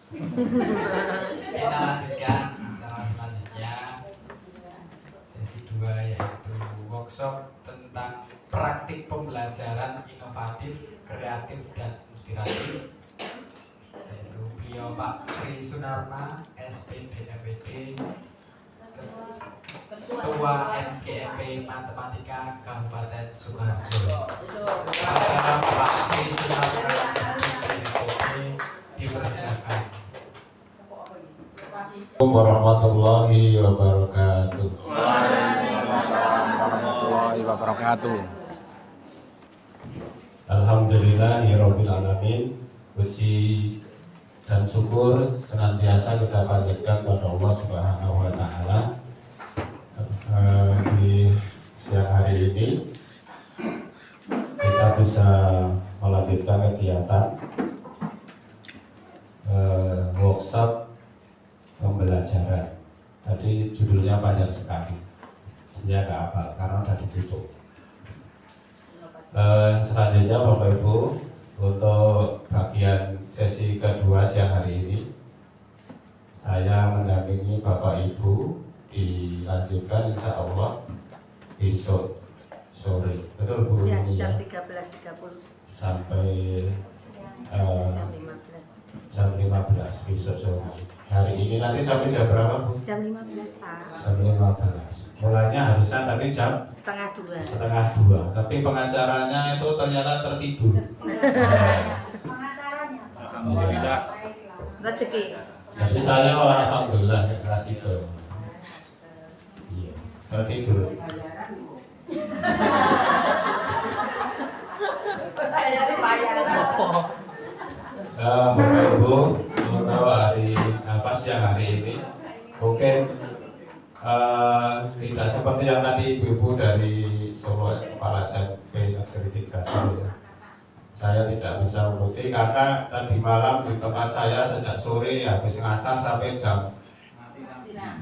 Kita lanjutkan acara selanjutnya, sesi 2, yaitu workshop tentang praktik pembelajaran inovatif, kreatif, dan inspiratif, yaitu beliau Pak Sri Sunarna, SPD MPD, Ketua MGMP Matematika Kabupaten Sukoharjo. Kepada Pak Sri Sunarna, SPD MPD, dipersilakan. Warahmatullahi wabarakatuh. Waalaikumsalam warahmatullahi wabarakatuh. Alhamdulillahirabbil alamin. Puji dan syukur senantiasa kita panjatkan kepada Allah Subhanahu wa taala. Di siang hari ini kita bisa melanjutkan kegiatan workshop pembelajaran. Tadi judulnya banyak sekali, ya nggak hafal karena udah ditutup. Selanjutnya Bapak Ibu, untuk bagian sesi kedua siang hari ini saya mendampingi Bapak Ibu dilanjutkan insya Allah besok sore, betul Bu ya, ini jam ya? 13.30 Sampai jam 15 jam 15 besok sore. Hari ini nanti sampai jam berapa Bu? jam 15 Pak, Jam 15. Mulainya harusnya tadi jam setengah 2, 2. tapi pengacaranya itu ternyata tertidur. Alhamdulillah. Rezeki. Jadi saya malah alhamdulillah keras itu. Iya, tertidur. Bapak Ibu, untuk siang hari ini mungkin tidak seperti yang tadi Ibu-ibu dari Solo Kepala SMP Negeri 3 ya. Saya tidak bisa mengikuti karena tadi malam di tempat saya sejak sore habis ngasar sampai jam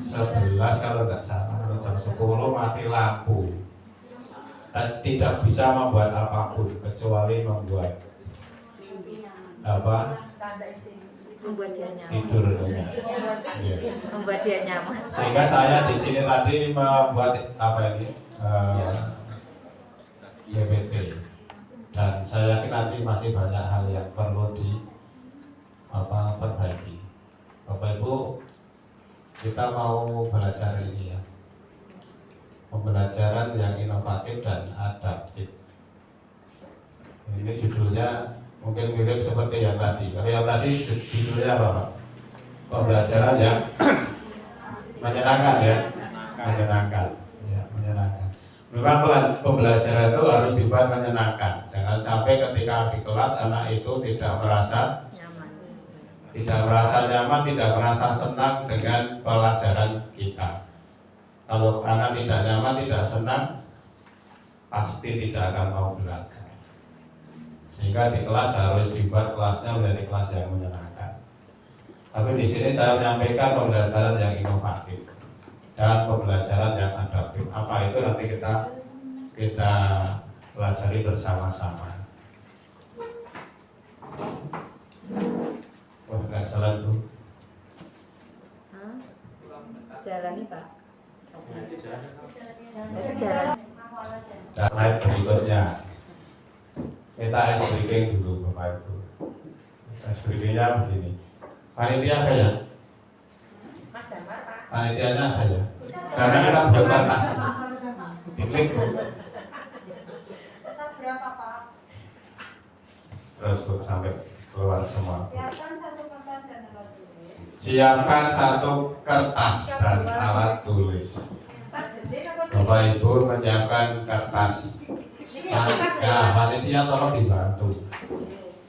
11 kalau tidak salah, atau jam 10 mati lampu. Dan tidak bisa membuat apapun kecuali membuat Membuat dia nyaman. tidur. Ya. Membuat dia nyaman. Sehingga saya di sini tadi membuat PPT, dan saya yakin nanti masih banyak hal yang perlu perbaiki. Bapak Ibu, kita mau belajar ini ya, pembelajaran yang inovatif dan adaptif. Ini judulnya mungkin mirip seperti yang tadi. Kalau yang tadi judulnya apa Pak? Pembelajaran yang menyenangkan ya, menyenangkan. Memang pembelajaran itu harus dibuat menyenangkan. Jangan sampai ketika di kelas anak itu tidak merasa nyaman, tidak merasa senang dengan pelajaran kita. Kalau anak tidak nyaman, tidak senang, pasti tidak akan mau belajar. Sehingga di kelas harus dibuat kelasnya menjadi kelas yang menyenangkan. Tapi di sini saya menyampaikan pembelajaran yang inovatif dan pembelajaran yang adaptif. Apa itu nanti kita pelajari bersama-sama. Wah, nggak jalan tuh. Jalani Pak. Dan slide berikutnya. Kita ice breaking dulu Bapak Ibu. Ice breakingnya begini. Panitia ada ya? Panitianya ada ya? Karena kita belum kertas. Diklik Bu. Terus Bu sampai keluar semua. Siapkan satu kertas dan alat tulis. Bapak Ibu menyiapkan kertas. Ya, panitia tolong dibantu.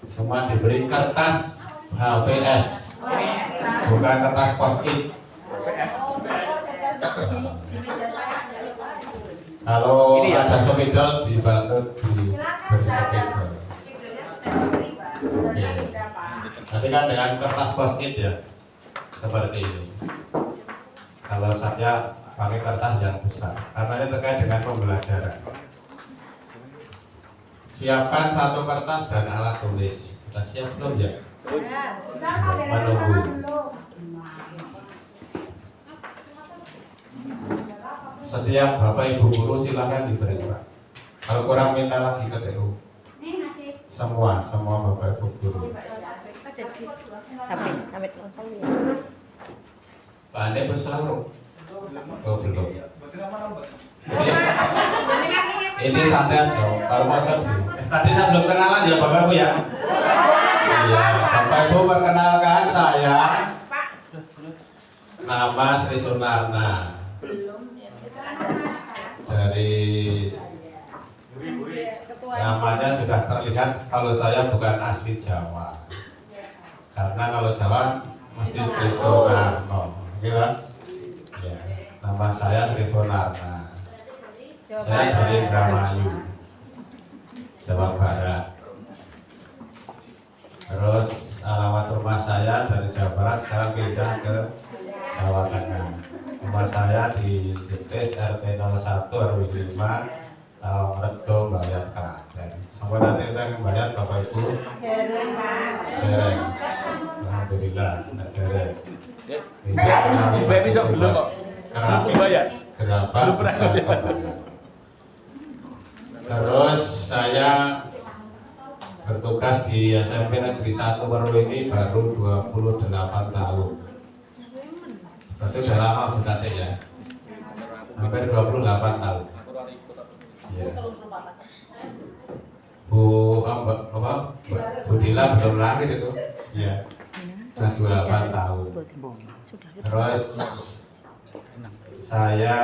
Semua diberi kertas HVS, bukan kertas post-it. Kalau ada spidol dibantu diberi spidol. Oke. Nanti kan dengan kertas post-it ya, seperti ini. Kalau saya pakai kertas yang besar, karena ini terkait dengan pembelajaran. Siapkan satu kertas dan alat tulis. Sudah siap belum ya? Menunggu. Setiap Bapak Ibu guru silahkan diberi Pak. Kalau kurang minta lagi ke TU. Semua Bapak Ibu guru. Amit langsung ya. Pak Ande selalu. Oh belum. Ini santai aja. Kalau mau tadi saya belum kenalan ya Bapak Ibu ya. Iya, Bapak Ibu perkenalkan saya. Nama Sri Sunarna. Dari namanya sudah terlihat kalau saya bukan asli Jawa. Karena kalau Jawa mesti Sri Sunarno, gitu kan? Ya, nama saya Sri Sunarna. Saya dari Indramayu, Jawa Barat. Terus alamat rumah saya dari Jawa Barat sekarang pindah ke Jawa Tengah. Rumah saya di Detes RT 01 RW 5 Tawang Redo Bayat Klaten. Sampai nanti kita bayat Bapak Ibu. Dereng. Alhamdulillah, tidak dereng. Bapak bisa belum kok. Keramik. Bayat. Gerabah. Belum pernah bisa bayat. bayat. Terus saya bertugas di SMP Negeri 1 baru ini baru 28 tahun. Berarti udah lama BKT ya. Hampir 28 tahun. Ya. Bu Dila belum lahir itu. Ya. Sudah 28 tahun. Terus saya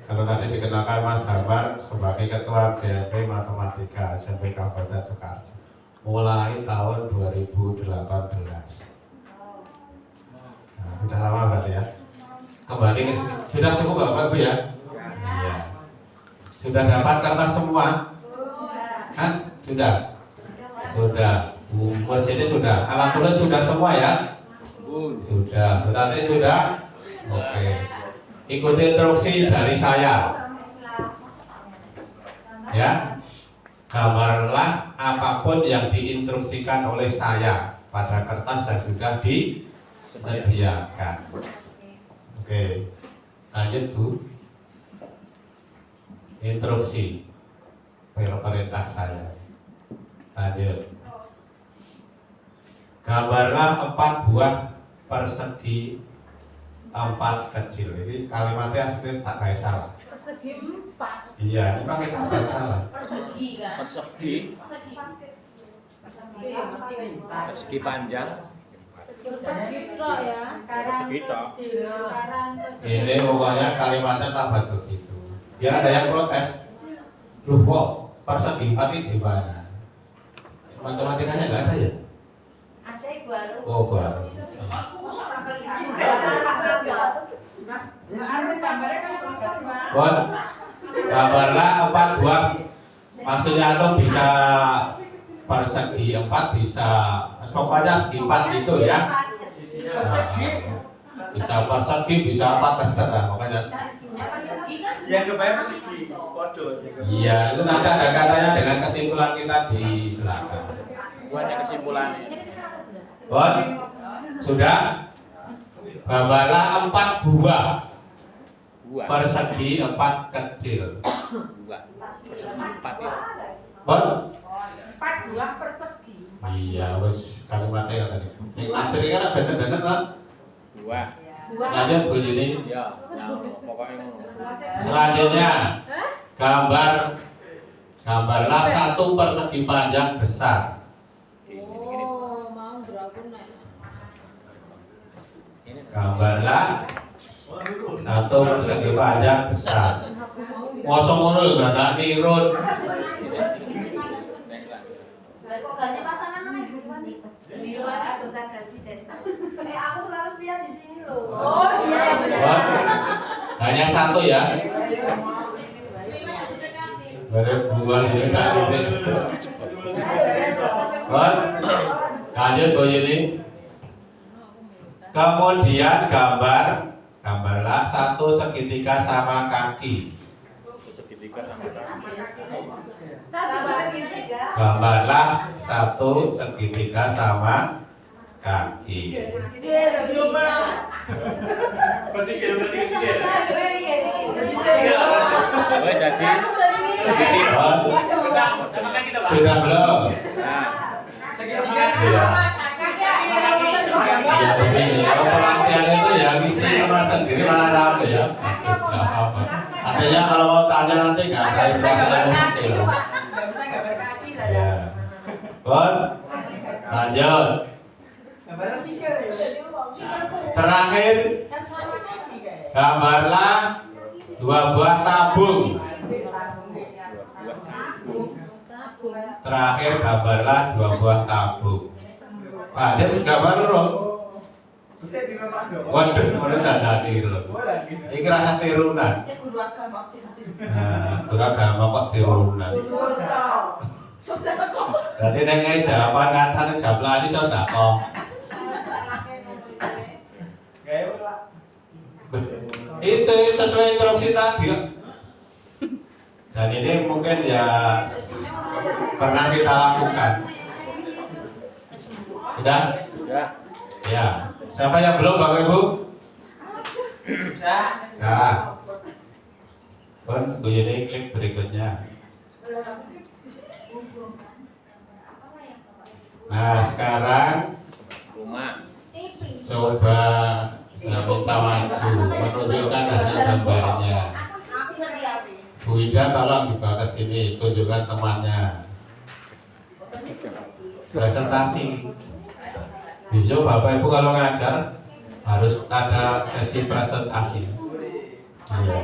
kalau tadi dikenalkan Mas Damar sebagai Ketua GMP Matematika SMP Kabupaten Sukoharjo mulai tahun 2018. Nah, sudah lama berarti ya. Kembali ke sini. Sudah cukup Bapak Ibu ya? Iya. Sudah dapat kertas semua? Hah? Sudah? Sudah. Umur sini sudah. Alat tulis sudah semua ya? Sudah. Berarti sudah? Oke. Ikuti instruksi dari saya. Ya. Gambarlah apapun yang diinstruksikan oleh saya pada kertas yang sudah disediakan. Oke. Lanjut Bu. Instruksi perintah saya. Lanjut. Gambarlah 4 buah persegi 4 kecil. Ini kalimatnya aslinya tak baik salah. Persegi 4. Iya, ini memang kita baik salah. Persegi kan? Persegi. Persegi panjang. Persegi tok ya. Persegi tok. Ini pokoknya kalimatnya tak baik begitu. Biar ada yang protes. Loh kok persegi 4 ini gimana? Matematikanya nggak ada ya? Ada baru. Oh baru. Bon, gambarlah 4 buah. Maksudnya atau bisa persegi 4 bisa, pokoknya segi 4 gitu ya. Bisa persegi, bisa 4 terserah. Pokoknya. Yang kebanyakan persegi. Kodo. Iya, itu nanti ada katanya dengan kesimpulan kita di belakang. Buatnya kesimpulannya. Bon, sudah. Gambarlah 4 buah. Persegi 4 kecil. Dua. Persegi 4 ya. Bon. 4 buah persegi. Iya, wes kalimatnya yang tadi. Yang akhirnya kan bener-bener kan. Dua. Lanjut Bu Yuni. Ya, pokoknya Selanjutnya gambarlah 1 persegi panjang besar. Oh, mau berapa nek? Gambarlah 1 persegi panjang besar. Mosok ngono lho gak nirut. Kok gane pasangan nang ibu mandi? Biru ada bukan ganti dan Aku selalu setia di sini loh. Oh, iya benar. Bon, hanya 1 ya. Bare buah ini tak ini. Bon, lanjut Bu Yuni. Kemudian gambarlah 1 segitiga sama kaki. segitiga sama kaki. Sama segitiga. Gambarlah satu segitiga sama kaki. Oh, jadi Bon, sudah belum? Ya begini, kalau pelatihan itu ya ngisi teman sendiri malah rame ya. Bagus, nggak apa-apa. Artinya kalau mau tanya nanti nggak ada yang merasa kecil. Nggak bisa gambar kaki lah ya. Ya. Bon, lanjut. Gambarnya sikil ya. Sikilku. Terakhir, Kan sama kaki guys. gambarlah dua buah tabung. Terakhir gambarlah dua buah tabung. Pak, dia harus gambar dulu. Waduh, udah tak tiru. Ini rasa tirunan. Nah, guru agama kok tirunan. Berarti nengai jawaban katanya jawab ini saya tak kok. Itu sesuai instruksi tadi. Dan ini mungkin ya pernah kita lakukan. Sudah? sudah. Ya. Siapa yang belum, Bapak Ibu? Sudah. Nah. Bon, Bu Yuni klik berikutnya. Nah, sekarang Rumah. coba saya minta maju menunjukkan hasil gambarnya. Bu Ida tolong dibawa ke sini, tunjukkan temannya. Presentasi. Besok Bapak Ibu kalau ngajar harus ada sesi presentasi. Iya,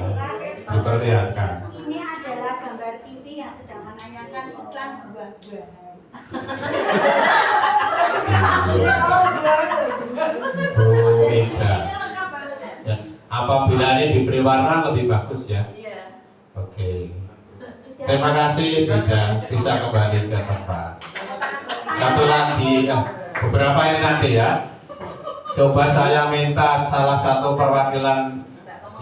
diperlihatkan. Ini adalah gambar TV yang sedang menanyakan iklan buah-buahan. Bu Ida. Ya, apabila ini diberi warna lebih bagus ya. Iya. Oke. Terima kasih Bu Ida, bisa kembali ke tempat. Satu lagi, beberapa ini nanti ya. Coba saya minta salah satu perwakilan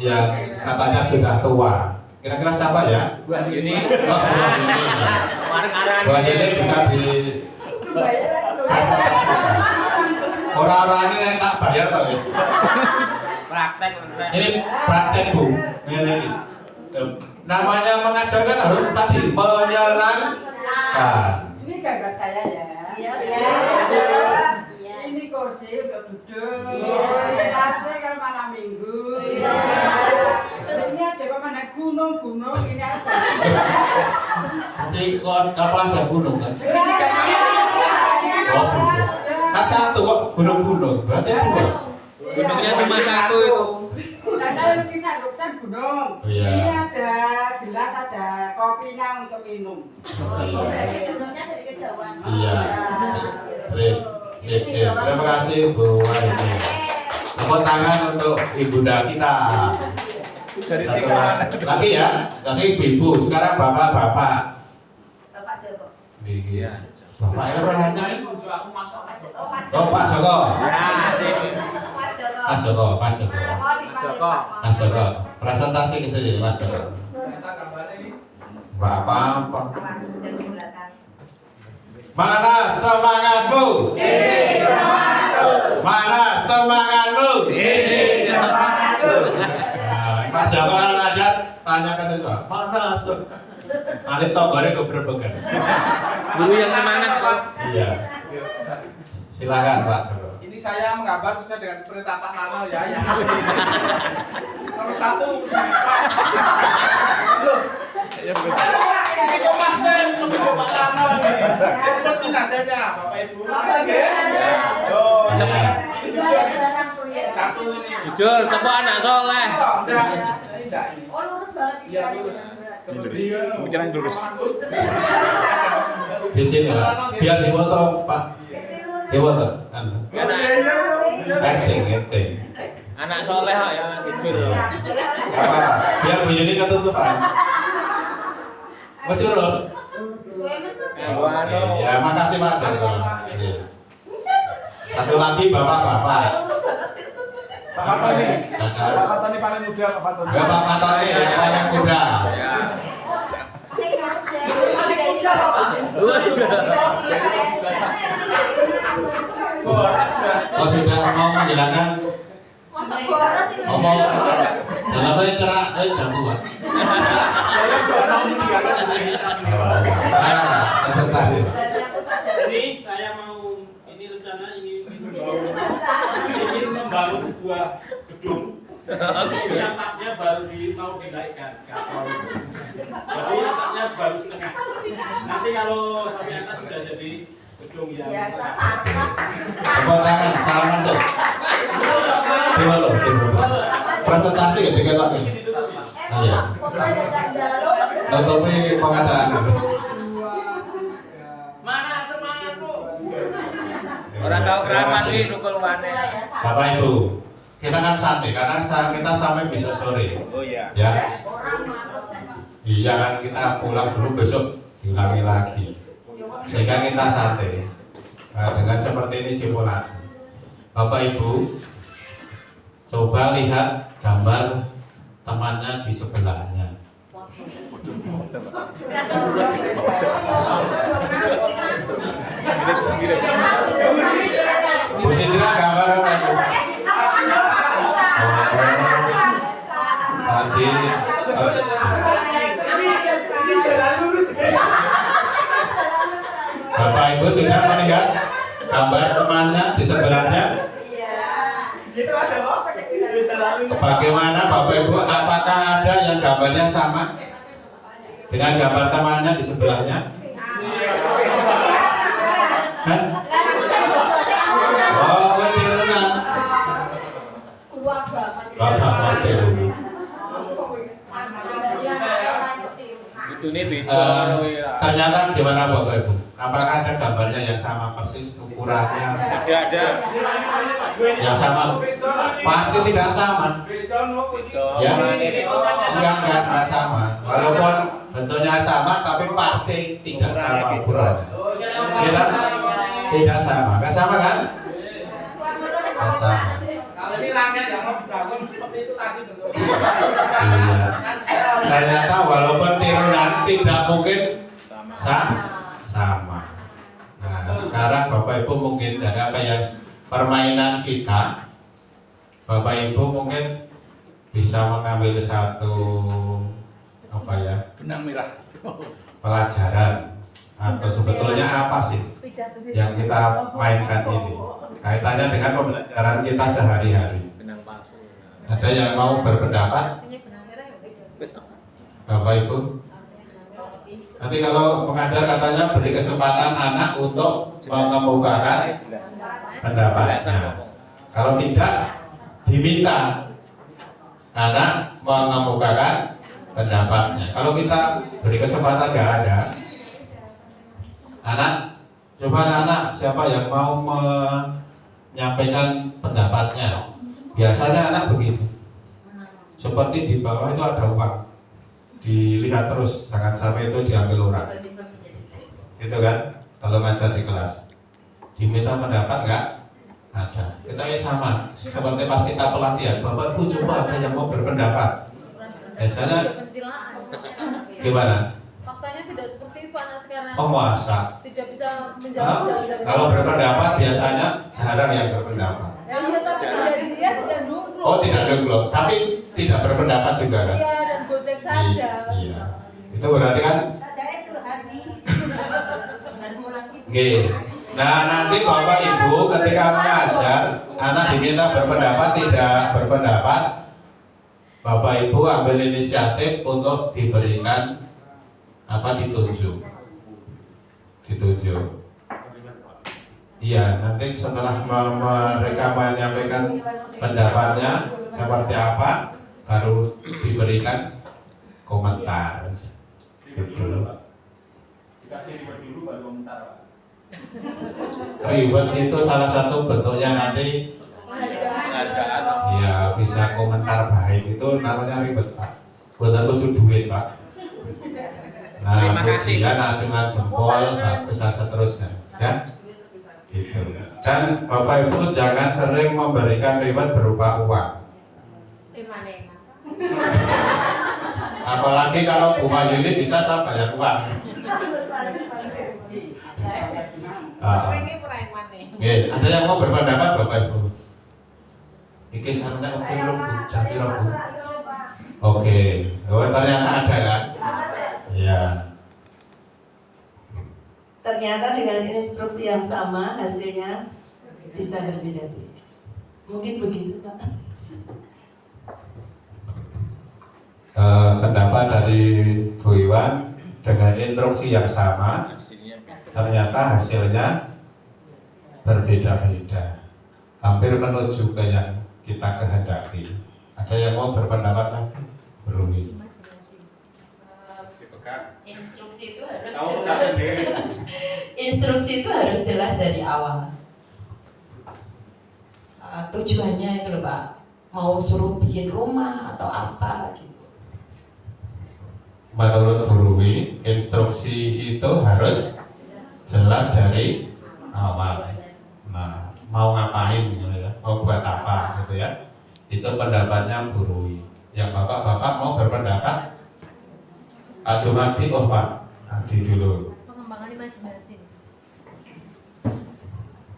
yang katanya sudah tua. Kira-kira siapa ya? Bu Yuni. Oh, Bu Yuni. Arang-arang. Bu Yuni bisa di presentasikan. Orang-orang ini yang tak bayar toh, guys. Praktek. Ini praktek Bu. Ini namanya mengajar kan harus tadi menyerangkan. Ini gambar saya ya. Iya. Ini kursi untuk duduk. Iya. Santai kalau malam minggu. Iya. Ini ada pemandangan gunung-gunung. Ini apa? Di apa ada gunung kan? Oh, gunung. Kan satu kok gunung-gunung, berarti dua. Gunungnya cuma satu itu. Ada lukisan gunung. Iya. Ini ada gelas, ada kopinya untuk minum. Gunungnya dari kejauhan. Iya. Sip. Terima kasih Bu Waini. Tepuk tangan untuk ibunda kita. Dari Satu lagi ya, tadi ibu-ibu, sekarang bapak-bapak. Bapak Joko. Iya. Bapak Erhana. Oh, Oh, Pak Mas Joko. Ya, sih. Mas Joko. Mas Joko. Joko. Mas Joko. Presentasi ke sini Mas Joko. Bapak. Mana semangatmu? Ini semangatku. Mana semangatmu? Ini semangatku. Nah, Pak Joko kalau ngajar tanya ke siswa, mana semangat? Nanti tonggolnya keberbegan. Guru yang semangat kok. Iya. Silakan Pak Joko. Ini saya menggambar sesuai dengan perintah Pak Nano ya. Nomor 1 Loh, Ya, bagus. ini kok Mas Ben, Pak Nano ini. Ini seperti nasihatnya Bapak Ibu. Oke. Oh, Iya. ini jujur. Satu ini. Jujur, tepuk anak soleh. Enggak. Enggak. Oh, lurus banget. Iya, lurus. Lurus. Pemikiran lurus. Di sini Pak. Biar dipoto Pak. Dipoto. Acting. Anak soleh kok ya, jujur. Apa? Biar Bu Yuni ketutupan. Mas Juro. Oke, ya makasih Mas Joko. Iya. Satu lagi bapak-bapak. Pak Fatoni. Ada. Pak Fatoni paling muda, Pak Fatoni. Bapak Fatoni yang paling muda. Ya. Oh sudah mau menghilangkan Masuk boros ini. apa? Dalamnya cerak, jamu Pak. Presentasi. Jadi saya mau ini rencana ingin membangun sebuah gedung. Jadi atapnya baru mau dinaikkan ke atas. Jadi atapnya baru setengah. Nanti kalau sampai atas sudah jadi gedung yang Biasa atas. Tepuk tangan, salam masuk. Gimana? Presentasi gitu kita. Iya. Pokoknya tidak jalur. Tutupi pengacaraan dulu. Mana semangatku? Orang tahu kenapa sih nukul wane. Bapak Ibu, kita kan santai karena kita sampai besok sore. Oh iya. Ya. Orang mantap sama. Iya kan kita pulang dulu besok diulangi lagi. Sehingga kita santai. Nah, dengan seperti ini simulasi. Bapak Ibu, coba lihat gambar temannya di sebelahnya. Bu Sidra gambar apa itu? Tadi Bapak Ibu sudah melihat gambar temannya di sebelahnya? Gitu aja, Pak. Bagaimana Bapak Ibu? Apakah ada yang gambarnya sama dengan gambar temannya di sebelahnya? Hah? Oh, ketirunan. Bapak ketirunan. Itu nih beda. Ternyata gimana Bapak Ibu? Apakah ada gambarnya yang sama persis ukurannya? Ada. Yang sama? Pasti tidak sama. Ya? Enggak sama. Walaupun bentuknya sama, tapi pasti tidak sama ukurannya. Tidak sama. Enggak sama kan? Enggak sama. Kalau ini rakyat yang mau dibangun seperti itu tadi bentuk. Iya. Ternyata walaupun tirunan tidak mungkin sama. Nah, sekarang Bapak Ibu mungkin dari apa yang permainan kita, Bapak Ibu mungkin bisa mengambil satu apa ya, Benang merah. pelajaran atau sebetulnya apa sih yang kita mainkan ini kaitannya dengan pembelajaran kita sehari-hari. Benang palsu. Ada yang mau berpendapat? Bapak Ibu? Nanti kalau pengajar katanya beri kesempatan anak untuk mengemukakan pendapatnya. Kalau tidak, diminta anak mengemukakan pendapatnya. Kalau kita beri kesempatan nggak ada, anak, coba anak siapa yang mau menyampaikan pendapatnya? Biasanya anak begini, seperti di bawah itu ada uang, dilihat terus, jangan sampai itu diambil orang. Itu kan, kalau ngajar di kelas, diminta pendapat nggak? Ada. Kita sama, seperti pas kita pelatihan, Bapak Ibu coba ada yang mau berpendapat. Biasanya gimana? Faktanya tidak seperti itu anak sekarang. Oh masa? Tidak bisa menjawab dari Kalau berpendapat biasanya jarang yang berpendapat. Ya iya, tapi dari dia tidak dulu. Oh tidak dulu, tapi tidak berpendapat juga kan? Iya, dan gojek saja. Iya. Itu berarti kan? Saya curhat nih. Oke. Nah nanti Bapak Ibu ketika mengajar, anak diminta berpendapat tidak berpendapat, Bapak Ibu ambil inisiatif untuk diberikan apa ditunjuk. Iya, nanti setelah mereka menyampaikan pendapatnya seperti apa, baru diberikan komentar. Gitu. Dikasih ribet dulu baru komentar, Pak. Ribet itu salah satu bentuknya nanti, ya bisa komentar baik itu namanya ribet Pak. Buatan butuh duit Pak. Nah, Terima kasih. pujian, acungan jempol, bagus dan seterusnya, ya. Gitu. Dan Bapak Ibu jangan sering memberikan reward berupa uang. Apalagi kalau Bu Mayuni bisa saya bayar uang. Ini peraih mana? Oke, ada yang mau berpendapat Bapak Ibu? Iki santai waktu Bu, jam piro Bu? Oke, oh, ternyata ada kan? Iya. Ternyata dengan instruksi yang sama hasilnya bisa berbeda-beda. Mungkin begitu Pak. Pendapat dari Bu Iwan dengan instruksi yang sama ternyata hasilnya berbeda-beda, hampir menuju ke yang kita kehendaki. Ada yang mau berpendapat lagi? Beruni. Instruksi itu harus jelas. Instruksi itu harus jelas dari awal. Tujuannya itu loh Pak, mau suruh bikin rumah atau apa gitu. Menurut Bu Rumi, instruksi itu harus jelas dari awal. Nah, mau ngapain gitu ya, mau buat apa gitu ya. Itu pendapatnya Bu Rumi. Yang bapak-bapak mau berpendapat? Pak Jumadi, oh Pak Adi dulu. Pengembangan imajinasi.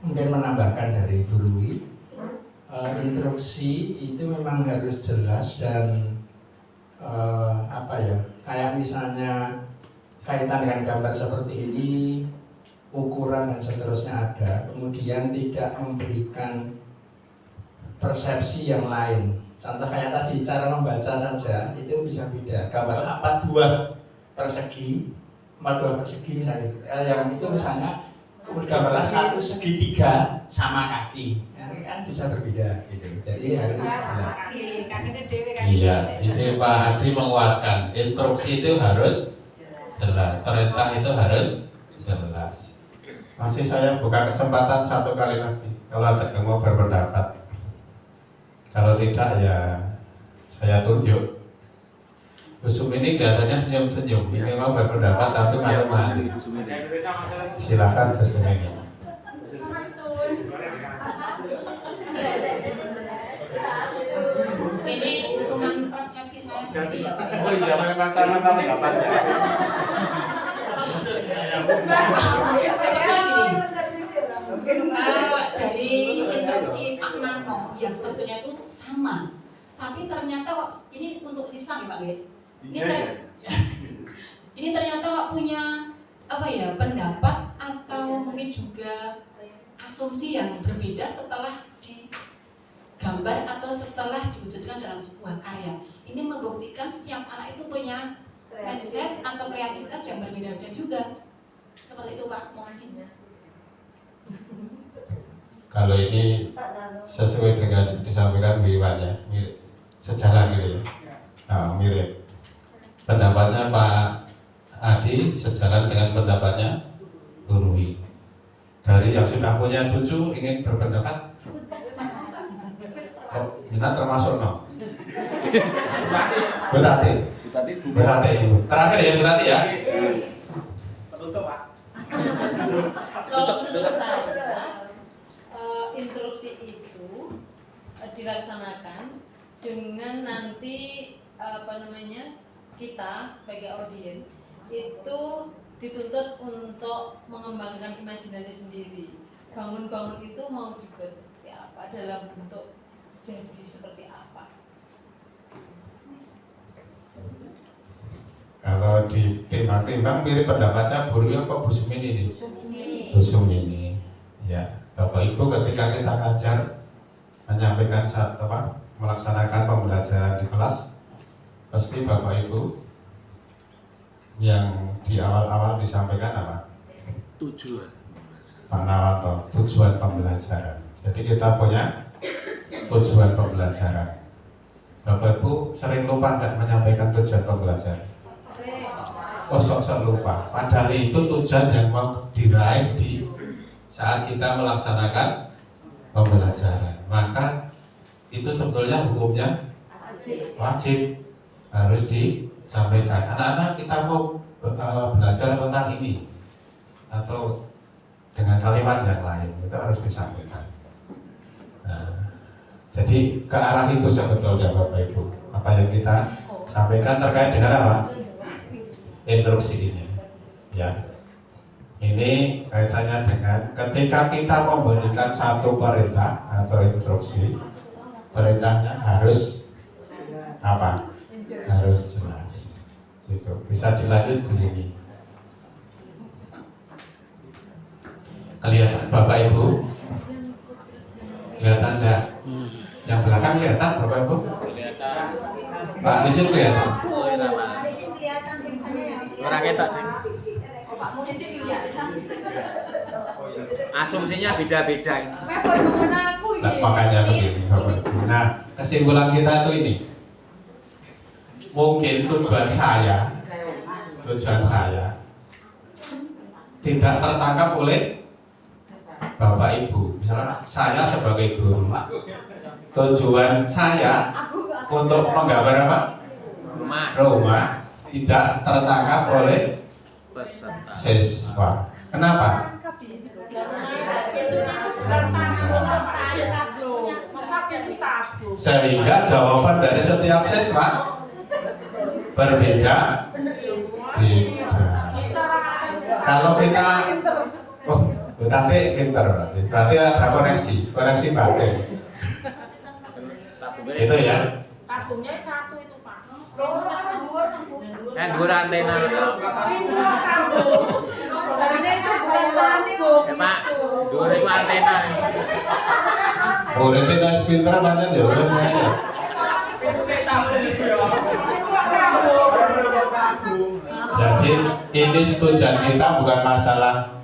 Mungkin menambahkan dari Bu Rui, instruksi itu memang harus jelas dan kayak misalnya kaitan dengan gambar seperti ini, ukuran dan seterusnya ada, kemudian tidak memberikan persepsi yang lain. Contoh kayak tadi cara membaca saja itu bisa beda. Gambar 4 buah persegi misalnya, yang itu misalnya gambarlah 1 segitiga sama kaki, kan bisa berbeda gitu. Jadi harus jelas. Iya, ini Pak Adi menguatkan instruksi itu harus jelas, perintah itu harus jelas. Masih saya buka kesempatan 1 kali lagi. Kalau ada yang mau berpendapat, kalau tidak ya saya tunjuk. Usum ini kelihatannya senyum-senyum. Ini mau berpendapat tapi malu-malu. Silakan Usum ini. Ini cuma persepsi saya sendiri ya Pak. Oh iya, memang sama kamu dapatnya. Dari instruksi Pak Nano yang sebetulnya itu sama, tapi ternyata ini untuk sisa nih Pak ya. Ini ternyata Pak punya pendapat atau mungkin juga asumsi yang berbeda setelah digambar atau setelah diwujudkan dalam sebuah karya. Ini membuktikan setiap anak itu punya mindset atau kreativitas yang berbeda-beda juga. Seperti itu Pak, mungkin. Kalau ini sesuai dengan disampaikan Bu Iwan ya, mirip sejalan gitu ya. Nah, mirip. Pendapatnya Pak Adi sejalan dengan pendapatnya Bu Rui. Dari yang sudah punya cucu ingin berpendapat? Oh, Nina termasuk no? Bu Tati. Terakhir ya Bu Tati ya. Penutup Pak. Kalau menurut saya, instruksi itu dilaksanakan dengan nanti kita sebagai audiens itu dituntut untuk mengembangkan imajinasi sendiri. Bangun-bangun itu mau dibuat seperti apa, dalam bentuk jadi seperti apa. Kalau ditimbang-timbang mirip pendapatnya Bu Rui apa Bu Sumini ini? Bu Sumini. Ya, Bapak Ibu ketika kita ngajar menyampaikan melaksanakan pembelajaran di kelas, pasti Bapak Ibu yang di awal-awal disampaikan apa? Tujuan. Pak Nawanto, tujuan pembelajaran. Jadi kita punya tujuan pembelajaran. Bapak Ibu sering lupa tidak menyampaikan tujuan pembelajaran? Oh, sok-sok lupa. Padahal itu tujuan yang mau diraih di saat kita melaksanakan pembelajaran. Maka itu sebetulnya hukumnya wajib, harus disampaikan. Anak-anak kita mau belajar tentang ini atau dengan kalimat yang lain, itu harus disampaikan. Nah, jadi ke arah itu sebetulnya Bapak Ibu. Apa yang kita sampaikan terkait dengan apa? Instruksi ini, ya. Ini kaitannya dengan ketika kita memberikan satu perintah atau instruksi, perintahnya harus apa? Harus jelas. Gitu. Bisa dilanjut begini. Kelihatan Bapak Ibu? Kelihatan enggak? Yang belakang kelihatan Bapak Ibu? Kelihatan. Pak Nisin kelihatan? Orang kita asumsinya beda-beda. Nah, makanya begini Bapak Ibu. Nah, kesimpulan kita itu ini. Mungkin tujuan saya tidak tertangkap oleh Bapak Ibu. Misalnya saya sebagai guru, tujuan saya untuk menggambar apa? Rumah tidak tertangkap oleh Peserta. siswa. Kenapa? Sehingga jawaban dari setiap siswa berbeda. Kalau kita, oh, berarti pinter berarti ada koneksi batin. Itu ya. Tabungnya satu itu Pak. Kan dua antena. Ya, Pak, dua itu antena. Oh, nanti guys pinter banyak jawabannya. Jadi ini tujuan kita bukan masalah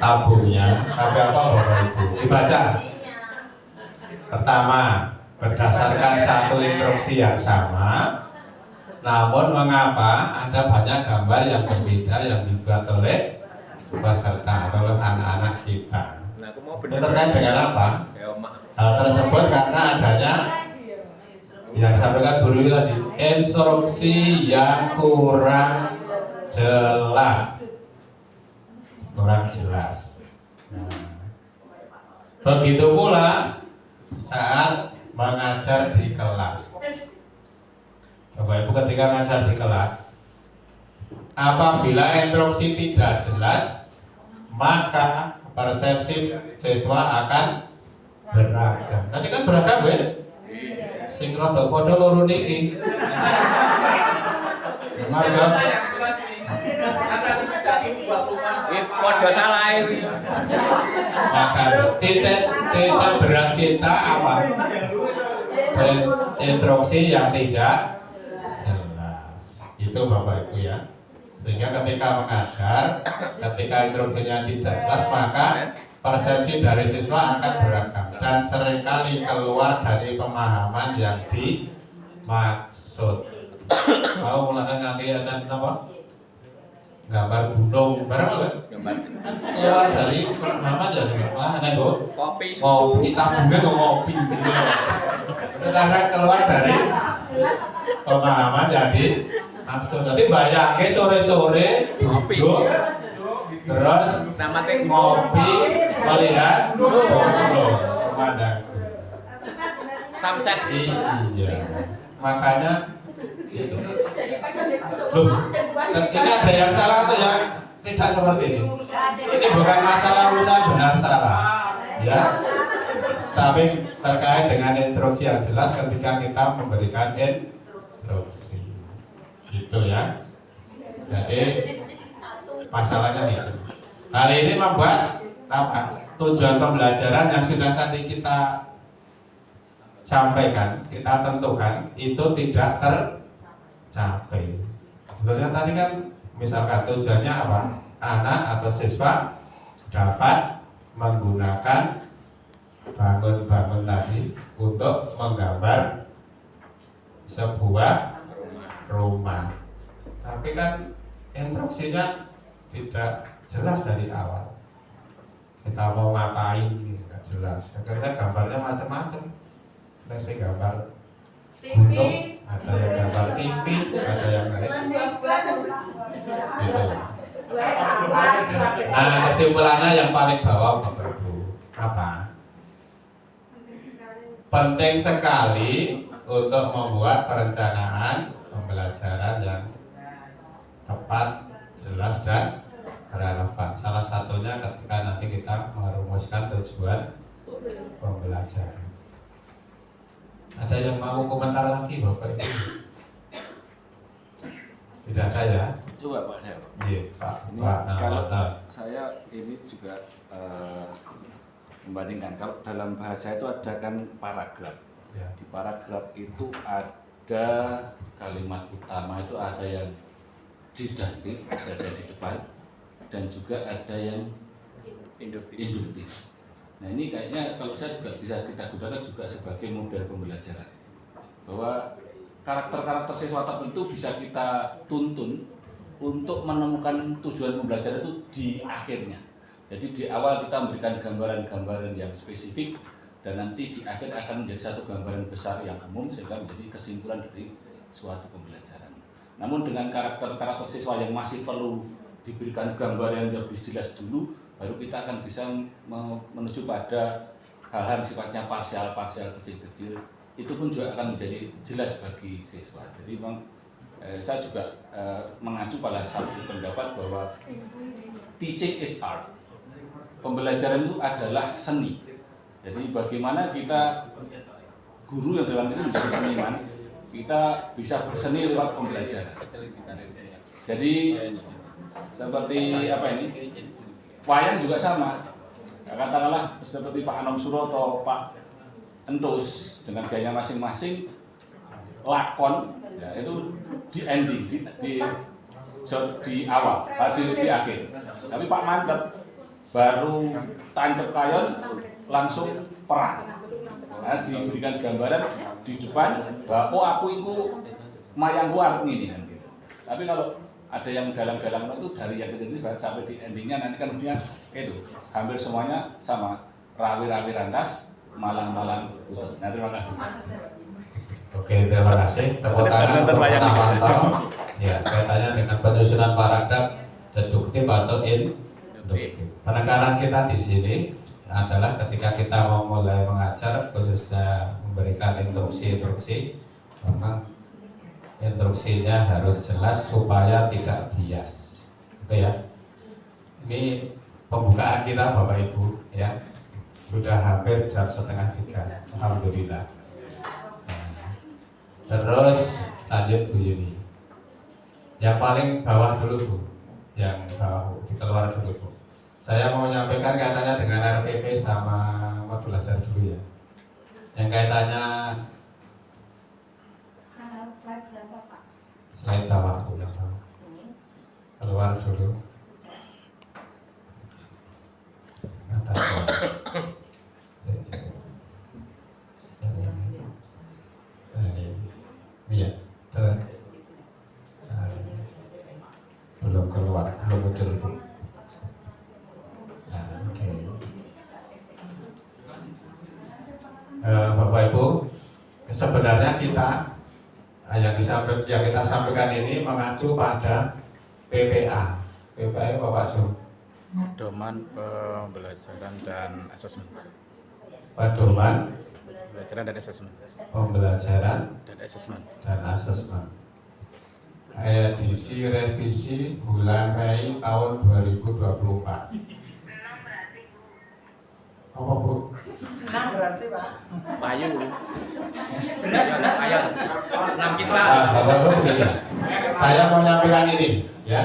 tabungnya, tapi apa Bapak Ibu? Dibaca. Pertama, berdasarkan satu instruksi yang sama, namun mengapa ada banyak gambar yang berbeda yang dibuat oleh peserta atau oleh anak-anak kita. Nah, aku mau Itu terkait dengan apa? Ya, Mak. Hal tersebut karena adanya yang disampaikan guru tadi, instruksi yang kurang jelas. Nah, begitu pula saat mengajar di kelas. Bapak Ibu ketika mengajar di kelas, apabila instruksi tidak jelas, maka persepsi siswa akan beragam. Nanti kan beragam ya? Sing rada padha loro niki. Marga. Podo salah ini. Maka titik berat kita apa? Instruksi yang tidak jelas. Itu Bapak Ibu ya. Sehingga ketika mengajar, ketika instruksinya tidak jelas, maka persepsi dari siswa akan beragam dan seringkali keluar dari pemahaman yang dimaksud. Mau mulai nanti ada apa? Gambar gunung, barang apa? Keluar dari pemahaman jadi malah nego. Kopi susu. Ngopi, tabungnya ngopi. Karena keluar dari pemahaman jadi maksud. Nanti bayangke sore-sore duduk terus ngopi melihat gunung memandang Sunset. iya, makanya itu. Loh, ini ada yang salah atau yang tidak seperti ini? Ini bukan masalah urusan benar salah, ya. Tapi terkait dengan instruksi yang jelas ketika kita memberikan instruksi, gitu ya. Jadi masalahnya itu. Hal ini membuat apa? Tujuan pembelajaran yang sudah tadi kita sampaikan, kita tentukan itu tidak tercapai. Sebetulnya tadi kan misalkan tujuannya apa? Anak atau siswa dapat menggunakan bangun-bangun tadi untuk menggambar sebuah rumah. Tapi kan instruksinya tidak jelas dari awal. Kita mau ngapain tidak jelas. Akhirnya gambarnya macam-macam. Ada yang gambar gunung, ada yang gambar TV, ada yang lain. Gitu. Nah, kesimpulannya yang paling bawah Bapak Ibu apa? Penting sekali untuk membuat perencanaan pembelajaran yang tepat, jelas dan relevan. Salah satunya ketika nanti kita merumuskan tujuan pembelajaran. Ada yang mau komentar lagi Bapak Ibu? Tidak ada ya? Coba Pak Hel. Iya Pak. Ini Pak kalau Nawata. saya ini juga membandingkan, kalau dalam bahasa itu ada kan paragraf. Ya. Di paragraf itu ada kalimat utama, itu ada yang didaktif, ada yang di depan, dan juga ada yang induktif. Nah ini kayaknya kalau saya juga bisa kita gunakan juga sebagai model pembelajaran, bahwa karakter-karakter siswa tertentu bisa kita tuntun untuk menemukan tujuan pembelajaran itu di akhirnya. Jadi di awal kita memberikan gambaran-gambaran yang spesifik, dan nanti di akhir akan menjadi satu gambaran besar yang umum sehingga menjadi kesimpulan dari suatu pembelajaran. Namun dengan karakter-karakter siswa yang masih perlu diberikan gambaran yang lebih jelas dulu, baru kita akan bisa menuju pada hal-hal sifatnya parsial-parsial kecil-kecil. Itu pun juga akan menjadi jelas bagi siswa. Jadi memang saya juga mengacu pada satu pendapat bahwa teaching is art. Pembelajaran itu adalah seni. Jadi bagaimana kita, guru yang dalam ini menjadi seniman, kita bisa berseni lewat pembelajaran. Jadi seperti apa ini? Wayang juga sama. Katakanlah seperti Pak Anom Suroto, Pak Entus dengan gaya masing-masing, lakon ya, itu di ending, di awal, di akhir. Tapi Pak Mantep baru tancap kayon langsung perang. Nah, diberikan gambaran di depan bahwa oh aku itu mayang luar ini kan gitu. Tapi kalau ada yang dalang-dalang itu dari yang kecil sampai di endingnya nanti kan punya itu hampir semuanya sama, rawi-rawi rantas, malang-malang putih. Nah terima kasih. Oke, terima kasih. Tepuk tangan untuk Pak Nawanto. Ya, kaitannya dengan penyusunan paragraf deduktif atau induktif. Penekanan kita di sini adalah ketika kita mau mulai mengajar, khususnya memberikan instruksi, memang instruksinya harus jelas supaya tidak bias. Itu ya. Ini pembukaan kita Bapak Ibu ya. Sudah hampir jam 2:30. Alhamdulillah. Terus lanjut Bu Yuni. Yang paling bawah dulu Bu. Yang bawah Bu, dikeluar dulu Bu. Saya mau menyampaikan kaitannya dengan RPP sama modulasi dulu ya. Yang kaitannya slide berapa Pak? slide bawah Bu, yang bawah. Keluar dulu. Atas bawah. Iya, terus belum keluar, belum muncul Bu. Nah, oke. Bapak Ibu, sebenarnya kita yang kita sampaikan ini mengacu pada PPA. PPA itu Bapak Zum. Pedoman pembelajaran dan asesmen. Pedoman Pembelajaran dan asesmen. pembelajaran Dan asesmen. dan asesmen. Edisi revisi bulan Mei tahun 2024. Apa Bu? Nah berarti Pak. Payu. Beras ayam. 6 kita. Bapak Ibu begini. Saya mau nyampaikan ini ya.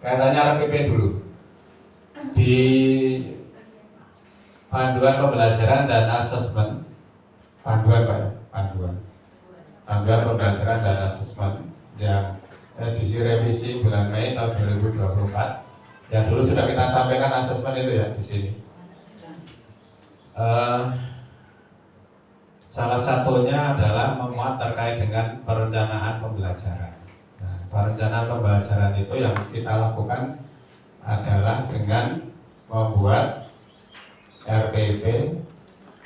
Kaitannya RPP dulu. Di panduan pembelajaran dan asesmen, panduan Pak ya, panduan pembelajaran dan asesmen yang edisi revisi bulan Mei tahun 2024 yang dulu sudah kita sampaikan asesmen itu ya di sini. Salah satunya adalah memuat terkait dengan perencanaan pembelajaran. Nah, perencanaan pembelajaran itu yang kita lakukan adalah dengan membuat RPP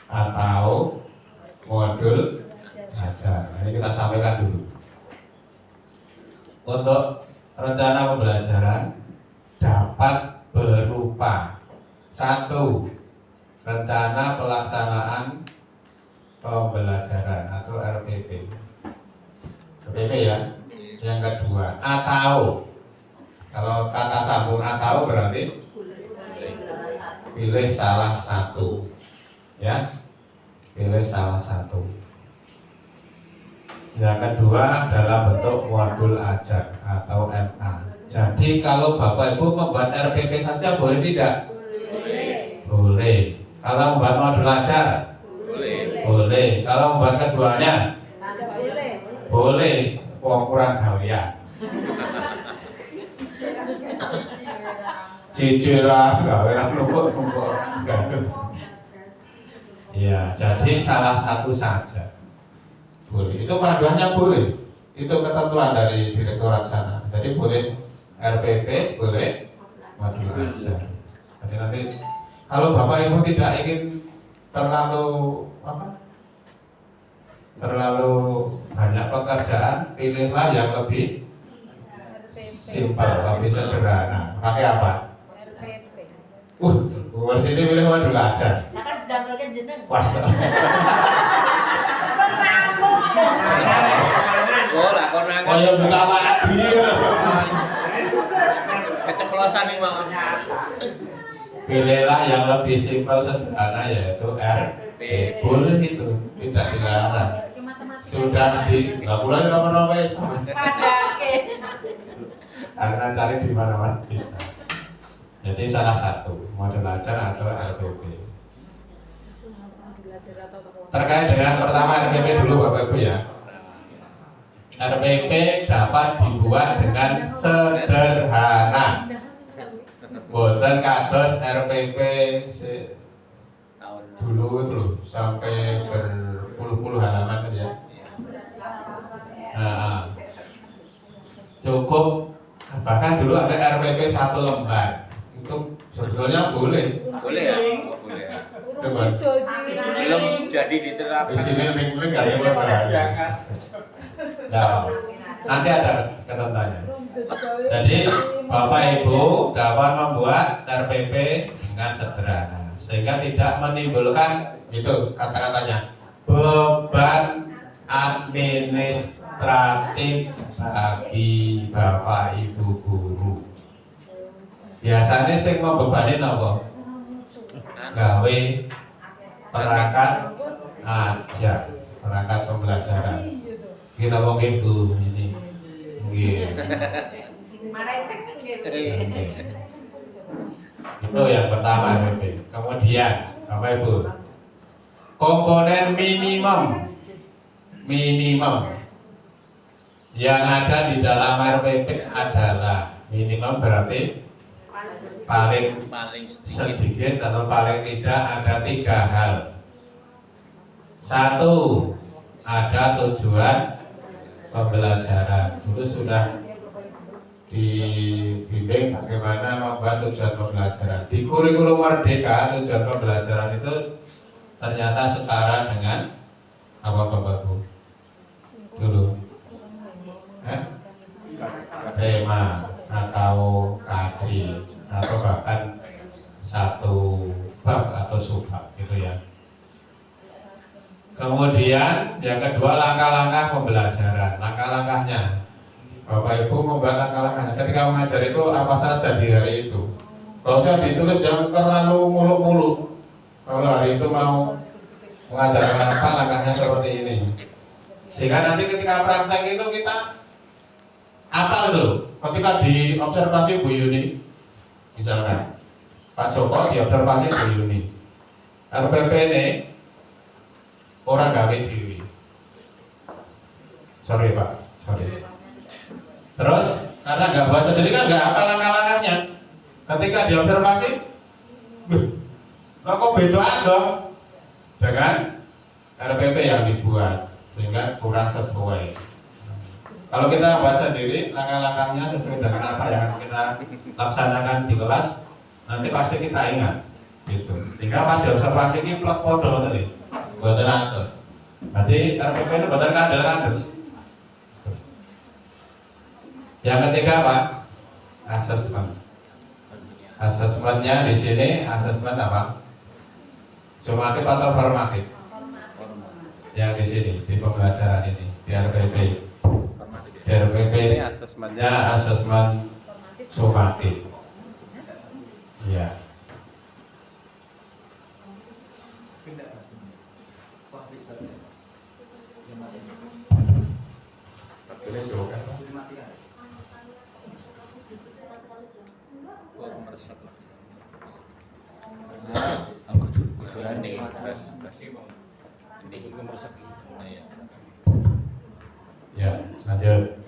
atau modul ajar. Nah, ini kita sampaikan dulu. Untuk rencana pembelajaran dapat berupa 1. Rencana pelaksanaan pembelajaran atau RPP. RPP ya. Yang kedua, atau Kalau kata sambung atau berarti pilih salah satu, ya, pilih salah satu. Yang kedua dalam bentuk modul ajar atau MA. Jadi kalau Bapak Ibu membuat RPP saja boleh tidak? Boleh. Kalau membuat modul ajar? Boleh. Kalau membuat keduanya? Boleh. Kurang gawean. Cicerah gawean numpuk. Ya, jadi salah satu saja. Boleh. Itu panduannya boleh. Itu ketentuan dari direktorat sana. Jadi boleh RPP, boleh modul ajar. Jadi nanti kalau Bapak Ibu tidak ingin terlalu banyak pekerjaan, pilihlah yang lebih simpel, lebih sederhana. Pakai apa? Di sini pilih modul ajar. Was. Oh ya buka lagi. Keceplosan nih Bang. Pilihlah yang lebih simpel sederhana yaitu RP. Boleh itu, tidak dilarang. Sudah di bulan nomor sama. Karena cari di mana-mana bisa. Jadi salah satu modul ajar atau RPP. Terkait dengan pertama RPP dulu Bapak Ibu ya. RPP dapat dibuat dengan sederhana. Boten kados RPP dulu itu loh, sampai berpuluh-puluh halaman tadi ya. Nah, cukup bahkan dulu ada RPP 1 lembar. Itu sebetulnya boleh. Boleh ya? Oh, boleh ya. Belum jadi diterapkan. Di sini link-link gak ada bahaya. Nah, nanti ada ketentuannya. Jadi Bapak Ibu dapat membuat RPP dengan sederhana sehingga tidak menimbulkan itu kata-katanya beban administratif bagi Bapak Ibu guru. Biasanya sing membebani apa? Gawe perangkat ajar, perangkat pembelajaran. Kita mau gitu ini. Itu yang pertama RPP. Kemudian Bapak Ibu, komponen minimum yang ada di dalam RPP adalah minimum berarti paling sedikit atau paling tidak ada 3 hal. 1, ada tujuan pembelajaran. Dulu sudah dibimbing bagaimana membuat tujuan pembelajaran. Di kurikulum Merdeka tujuan pembelajaran itu ternyata setara dengan apa Bapak Bu? Dulu tema atau KD atau bahkan 1 bab atau subbab gitu ya. Kemudian yang kedua langkah-langkah pembelajaran. Langkah-langkahnya Bapak Ibu membuat langkah-langkahnya ketika mengajar itu apa saja di hari itu. Kalau usah ditulis yang terlalu muluk-muluk. Kalau hari itu mau mengajarkan apa langkahnya seperti ini. Sehingga nanti ketika praktek itu kita apal itu loh. Ketika diobservasi Bu Yuni, misalkan Pak Joko diobservasi Bu Yuni, RPP ini orang gawe dewi. Sorry Pak, sorry. Terus karena nggak buat sendiri kan nggak apa langkah-langkahnya. Ketika diobservasi, kok beda dong dengan RPP yang dibuat sehingga kurang sesuai. Kalau kita buat sendiri langkah-langkahnya sesuai dengan apa yang kita laksanakan di kelas, nanti pasti kita ingat. Gitu. Sehingga pas diobservasi ini plot podo tadi. Boten atur. Berarti RPP itu boten kadal-kadal. Yang ketiga apa? Asesmen. Asesmennya di sini asesmen apa? Sumatif atau formatif? Yang di sini di pembelajaran ini di RPP. Di RPP ini asesmennya asesmen somatik. Ya. Ini juga. Ya, lanjut.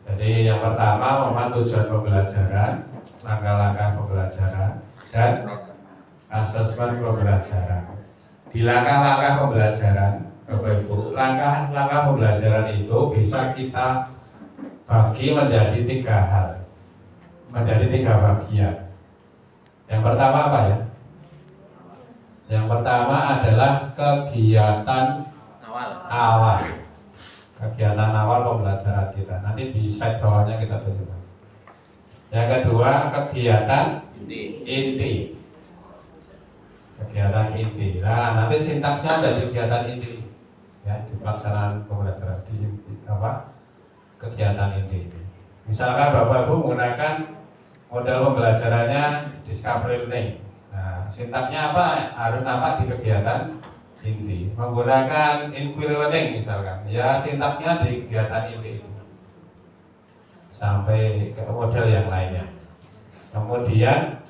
Jadi yang pertama memang tujuan pembelajaran, langkah-langkah pembelajaran, dan asesmen pembelajaran. Di langkah-langkah pembelajaran, Bapak Ibu, langkah-langkah pembelajaran itu bisa kita bagi menjadi 3 hal, menjadi 3 bagian. Yang pertama apa ya? Yang pertama adalah kegiatan awal. Kegiatan awal pembelajaran kita. Nanti di slide bawahnya kita tunjukkan. Yang kedua, kegiatan inti. Kegiatan inti. Nah, nanti sintaksnya ada di kegiatan inti. Ya, di pelaksanaan pembelajaran di apa? Kegiatan inti. Misalkan Bapak Ibu menggunakan model pembelajarannya discovery learning. Nah, sintaksnya apa? Harus nampak di kegiatan inti. Menggunakan inquiry learning misalkan, ya sintaksnya di kegiatan inti itu. Sampai ke model yang lainnya. Kemudian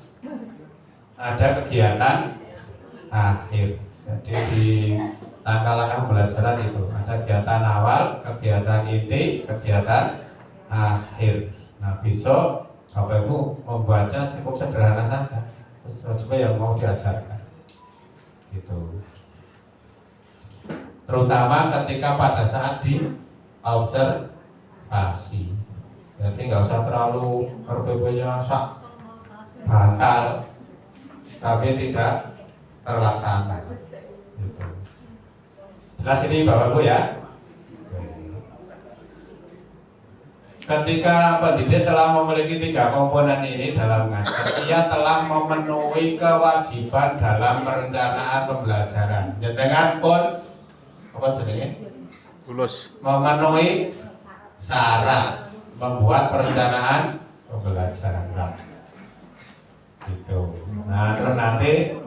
ada kegiatan akhir. Jadi di langkah-langkah pembelajaran itu ada kegiatan awal, kegiatan inti, kegiatan akhir. Nah, besok Bapak Ibu membuatnya cukup sederhana saja, sesuai yang mau diajarkan. Gitu. Terutama ketika pada saat di observasi. Jadi nggak usah terlalu RPP-nya sak bantal, tapi tidak terlaksana. Gitu. Jelas ini Bapak Ibu ya. Ketika pendidik telah memiliki 3 komponen ini dalam mengajar, ia telah memenuhi kewajiban dalam perencanaan pembelajaran. Dengan pun apa sebenarnya? Lulus. Memenuhi syarat membuat perencanaan pembelajaran. Gitu. Nah, terus nanti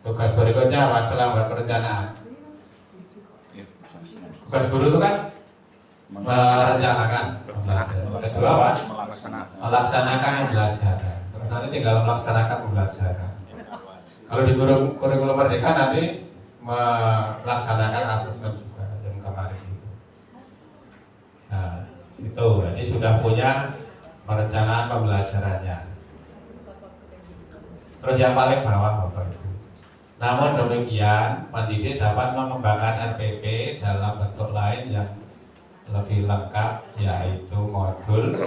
tugas berikutnya apa setelah membuat perencanaan? Tugas guru itu kan merencanakan pembelajaran. Kedua apa? Melaksanakan pembelajaran. Terus nanti tinggal melaksanakan pembelajaran. Kalau di kurikulum merdeka nanti melaksanakan asesmen juga yang kemarin itu. Nah, itu jadi sudah punya perencanaan pembelajarannya. Terus yang paling bawah Bapak Ibu. Namun demikian, pendidik dapat mengembangkan RPP dalam bentuk lain yang lebih lengkap, yaitu modul.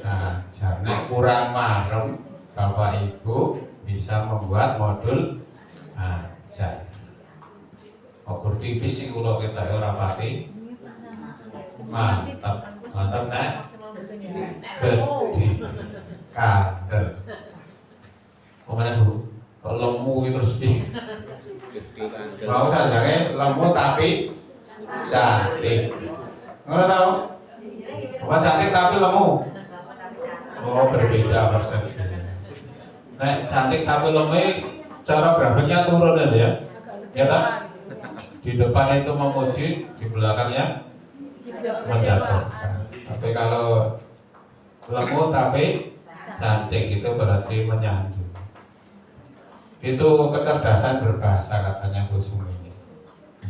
Nah, jangan kurang marem Bapak Ibu bisa membuat modul ajar. Ukur tipis sih kalau kita ora pati. Mantap nek. Gede. Kader. Kemana Bu? Kok lemu terus di. Mau sajane lemu tapi cantik. Ngono tau? Apa cantik tapi lemu? Oh, berbeda persepsinya. Nek cantik tapi lemu cara grafiknya turun ya. Ya tak? Di depan itu memuji, di belakangnya menjatuhkan. Tapi kalau lemu tapi cantik itu berarti menyanjung. Itu kecerdasan berbahasa katanya Bu Sumi ini.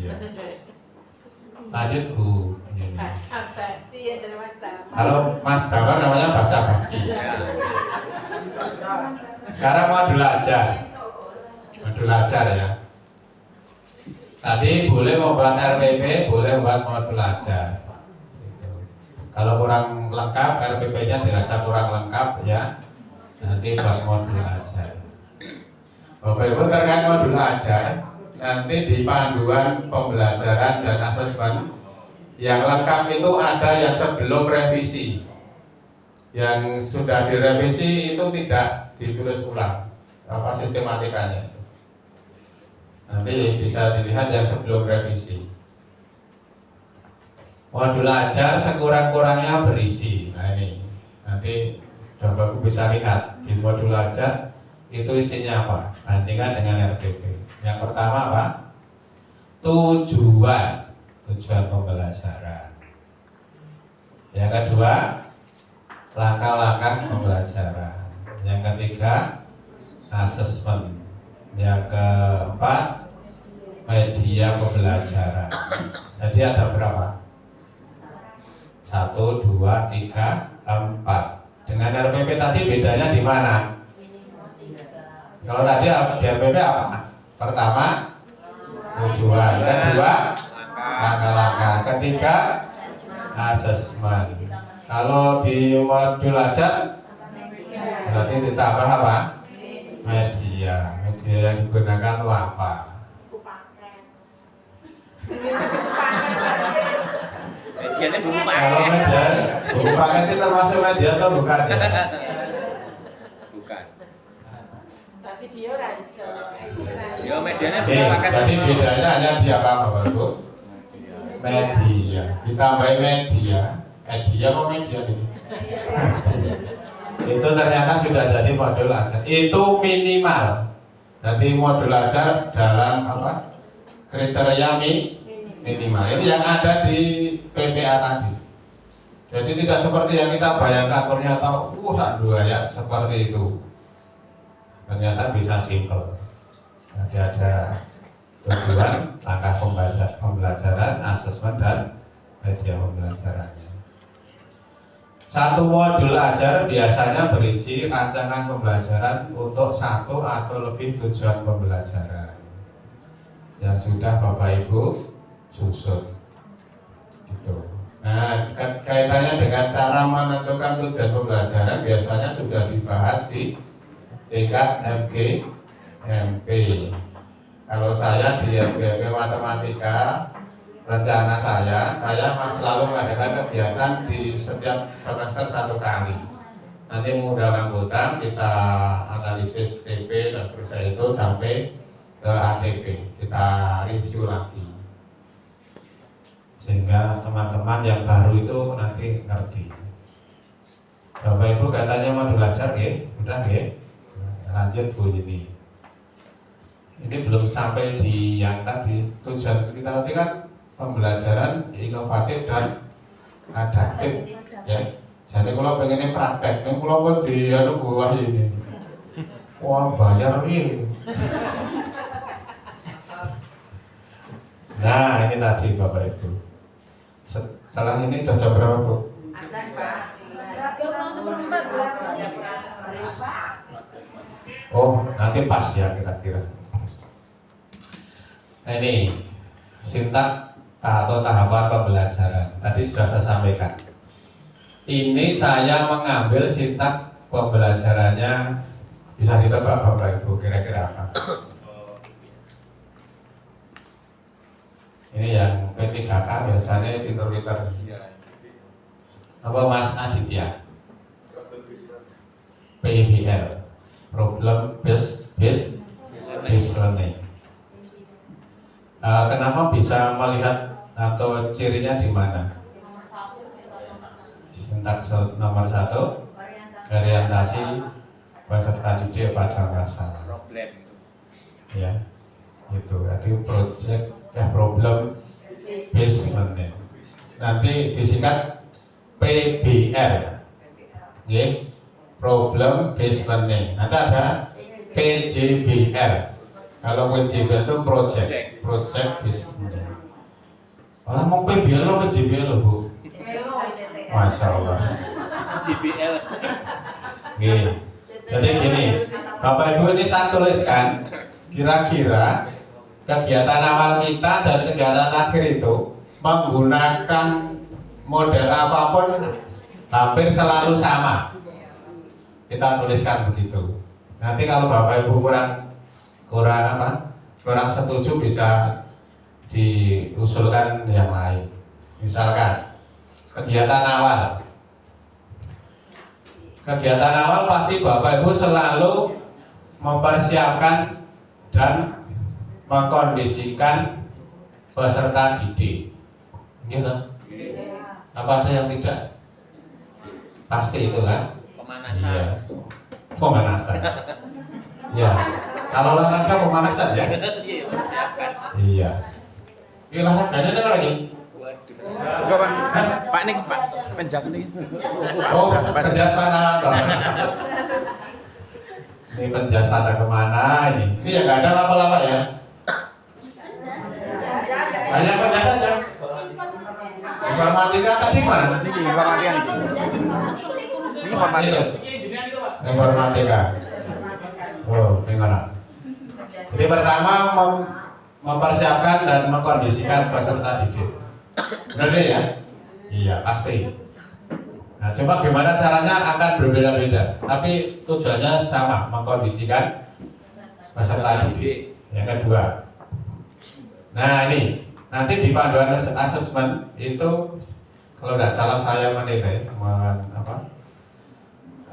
Iya. Lanjut Bu. Kalau Mas Damar namanya bahasa basi. Sekarang modul ajar. Modul ajar ya. Tadi boleh membuat RPP, boleh membuat modul ajar. Gitu. Kalau kurang lengkap, RPP-nya dirasa kurang lengkap ya, nanti buat modul ajar. Bapak Ibu terkait modul ajar, nanti di panduan pembelajaran dan asesmen yang lengkap itu ada yang sebelum revisi. Yang sudah direvisi itu tidak ditulis ulang apa sistematikanya. Nanti bisa dilihat yang sebelum revisi. Modul ajar sekurang-kurangnya berisi. Nah ini nanti Bapak Ibu bisa lihat di modul ajar itu isinya apa? Bandingkan dengan RPP. Yang pertama apa? Tujuan pembelajaran. Yang kedua, langkah-langkah pembelajaran. Yang ketiga, asesmen. Yang keempat, media pembelajaran. Jadi ada berapa? 1, 2, 3, 4. Dengan RPP tadi bedanya di mana? Kalau tadi di RPP apa? Pertama, tujuan. Kedua, langkah-langkah. Ketiga, asesmen. Kalau di modul ajar berarti ditambah apa? Media. Media yang digunakan itu apa? Medianya buku Kalau media, buku paket itu termasuk media atau bukan? Ya? Bukan. Tapi dia ora iso. Ya medianya Oke, buku paket. jadi bedanya hanya di apa Bapak Ibu? Media. Ditambahin media. Media apa media ini? Itu ternyata sudah jadi modul ajar. Itu minimal. Jadi modul ajar dalam apa? Kriteria minimal. Ini yang ada di PPA tadi. Jadi tidak seperti yang kita bayangkan ternyata sak dua seperti itu. Ternyata bisa simple. Jadi ada tujuan, langkah pembelajaran, asesmen dan media pembelajarannya. Satu modul ajar biasanya berisi rancangan pembelajaran untuk satu atau lebih tujuan pembelajaran yang sudah Bapak Ibu susun. Gitu. Nah, kaitannya dengan cara menentukan tujuan pembelajaran biasanya sudah dibahas di tingkat MGMP. Kalau saya di MGMP Matematika, rencana saya selalu mengadakan kegiatan di setiap semester 1 kali. Nanti mengundang anggota, kita analisis CP dan seterusnya itu sampai ke ATP, kita review lagi. Sehingga teman-teman yang baru itu nanti ngerti. Bapak Ibu katanya mau belajar ya, udah ya. Lanjut Bu ini. Ini belum sampai di yang tadi tujuan kita tadi kan pembelajaran inovatif dan adaptif ya. Jadi kalau pengennya praktek, ini kalau pun di buah ini, wah bayar nih. Nah ini tadi Bapak Ibu. Setelah ini udah jam berapa Bu? Oh nanti pas ya kira-kira. Nah, ini sintak atau tahapan pembelajaran tadi sudah saya sampaikan. Ini saya mengambil sintak pembelajarannya, bisa ditebak Bapak Ibu kira-kira apa? Ini yang P3K biasanya pinter-pinter. Apa Mas Aditya? PBL, Problem Based Learning. Kenapa bisa melihat atau cirinya di mana? Sintaks nomor 1, orientasi peserta didik pada masalah. Problem. Ya, itu. Jadi project problem based learning. Nanti disingkat PBL. Ya, problem based learning. Nanti ada PJBL. Kalau PJBL itu project based learning. Malah mau PBL lo PJBL lo Bu. Masya Allah. JBL. Gini. Jadi gini, Bapak Ibu ini saya tuliskan kira-kira kegiatan awal kita dan kegiatan akhir itu menggunakan model apapun hampir selalu sama. Kita tuliskan begitu. Nanti kalau Bapak Ibu kurang setuju bisa diusulkan yang lain. Misalkan kegiatan awal pasti Bapak Ibu selalu mempersiapkan dan mengkondisikan peserta didik. Gitu. Apa ada yang tidak? Pasti itu kan. Iya. Pemanasan. Ya. Kalau olahraga pemanasan ya. Iya. Ini olahraganya dengar lagi. Enggak, Pak. Pak nih, Pak. Penjas nih. Oh, penjas mana? Ini penjas ada kemana ini? Ini ya nggak ada lapa-lapa ya. Hanya penjas saja. Informatika tadi mana? Ini informatika nih. Ini informatika. Informatika. Oh, ini mana? Jadi pertama mempersiapkan dan mengkondisikan peserta didik. Benar ya? Iya, pasti. Nah, coba gimana caranya akan berbeda-beda, tapi tujuannya sama, mengkondisikan peserta didik. Yang kedua, nah ini nanti di panduan asesmen itu kalau tidak salah saya menilai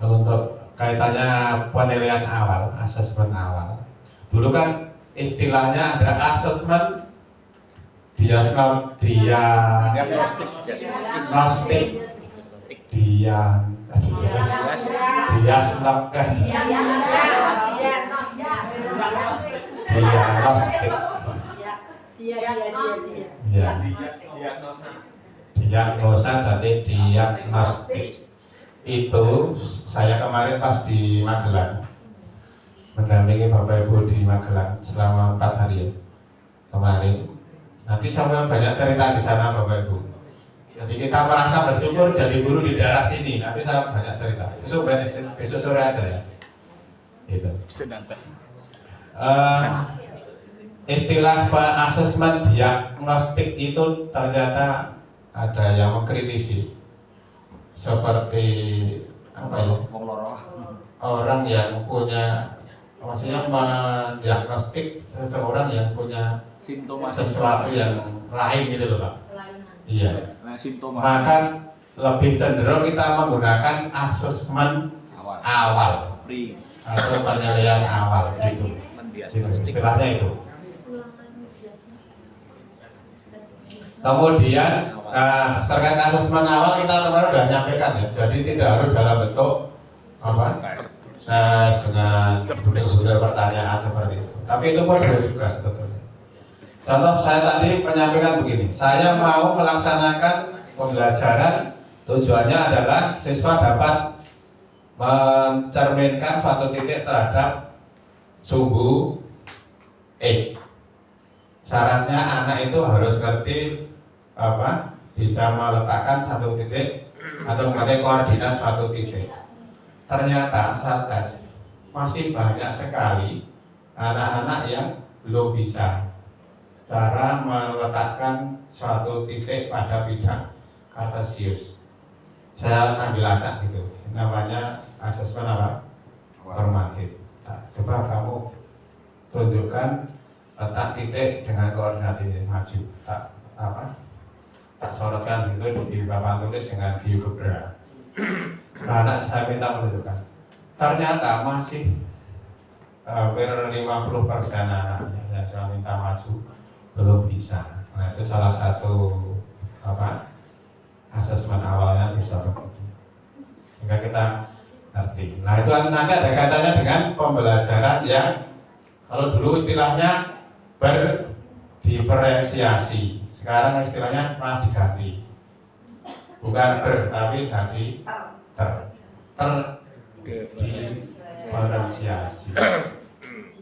untuk kaitannya penilaian awal, asesmen awal. Dulu kan istilahnya ada asesmen diagnostik, diagnosa berarti diagnostik. Itu saya kemarin pas di Magelang mendampingi Bapak Ibu di Magelang selama 4 hari ya. Kemarin nanti saya banyak cerita di sana Bapak Ibu. Jadi kita merasa bersyukur jadi guru di daerah sini. Nanti saya banyak cerita. Besok sore aja ya. Itu. Istilah asesmen diagnostik itu ternyata ada yang mengkritisi. Seperti apa ya? Orang yang punya, maksudnya mendiagnostik seseorang yang punya sesuatu yang lain gitu loh Pak. Iya. Maka lebih cenderung kita menggunakan asesmen awal atau penilaian awal gitu. Istilahnya itu. Kemudian terkait asesmen awal kita kemarin sudah nyampaikan ya. Jadi tidak harus dalam bentuk tes dengan butir pertanyaan seperti itu. Tapi itu pun boleh juga sebetulnya. Contoh saya tadi menyampaikan begini, saya mau melaksanakan pembelajaran, tujuannya adalah siswa dapat mencerminkan suatu titik terhadap sumbu E. Syaratnya anak itu harus ngerti bisa meletakkan satu titik atau mengenai koordinat suatu titik. Ternyata saat tes masih banyak sekali anak-anak yang belum bisa cara meletakkan suatu titik pada bidang kartesius. Saya ambil acak gitu, namanya asesmen formatif. Coba kamu tunjukkan letak titik dengan koordinat ini, maju. Tak sorotkan gitu di papan tulis dengan GeoGebra. Anak saya minta menunjukkan. Ternyata masih hampir 50% anaknya yang saya minta maju belum bisa. Nah itu salah satu asesmen awalnya bisa begitu. Sehingga kita ngerti. Nah itu nanti ada kaitannya dengan pembelajaran yang kalau dulu istilahnya berdiferensiasi. Sekarang istilahnya malah diganti. Bukan tapi tadi terdiferensiasi.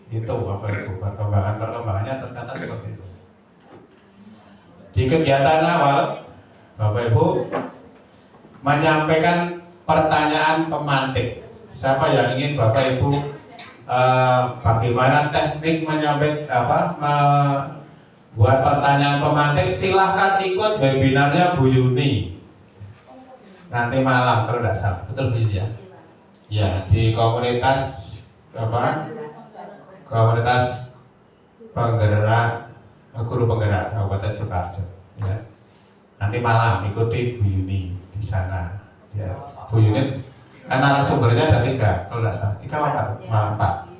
Itu Bapak Ibu, perkembangannya ternyata seperti itu. Di kegiatan awal Bapak Ibu menyampaikan pertanyaan pemantik. Siapa yang ingin Bapak Ibu bagaimana teknik menyampaikan buat pertanyaan pemantik, silahkan ikut webinarnya Bu Yuni nanti malam kalau tidak salah, betul Bu Yuni ya? Ya di komunitas komunitas penggerak guru penggerak Kabupaten Sukoharjo. Ya. Nanti malam ikuti Bu Yuni di sana. Ya, Bu Yuni kan narasumbernya ada 3, kalau tidak salah 3 malam 4.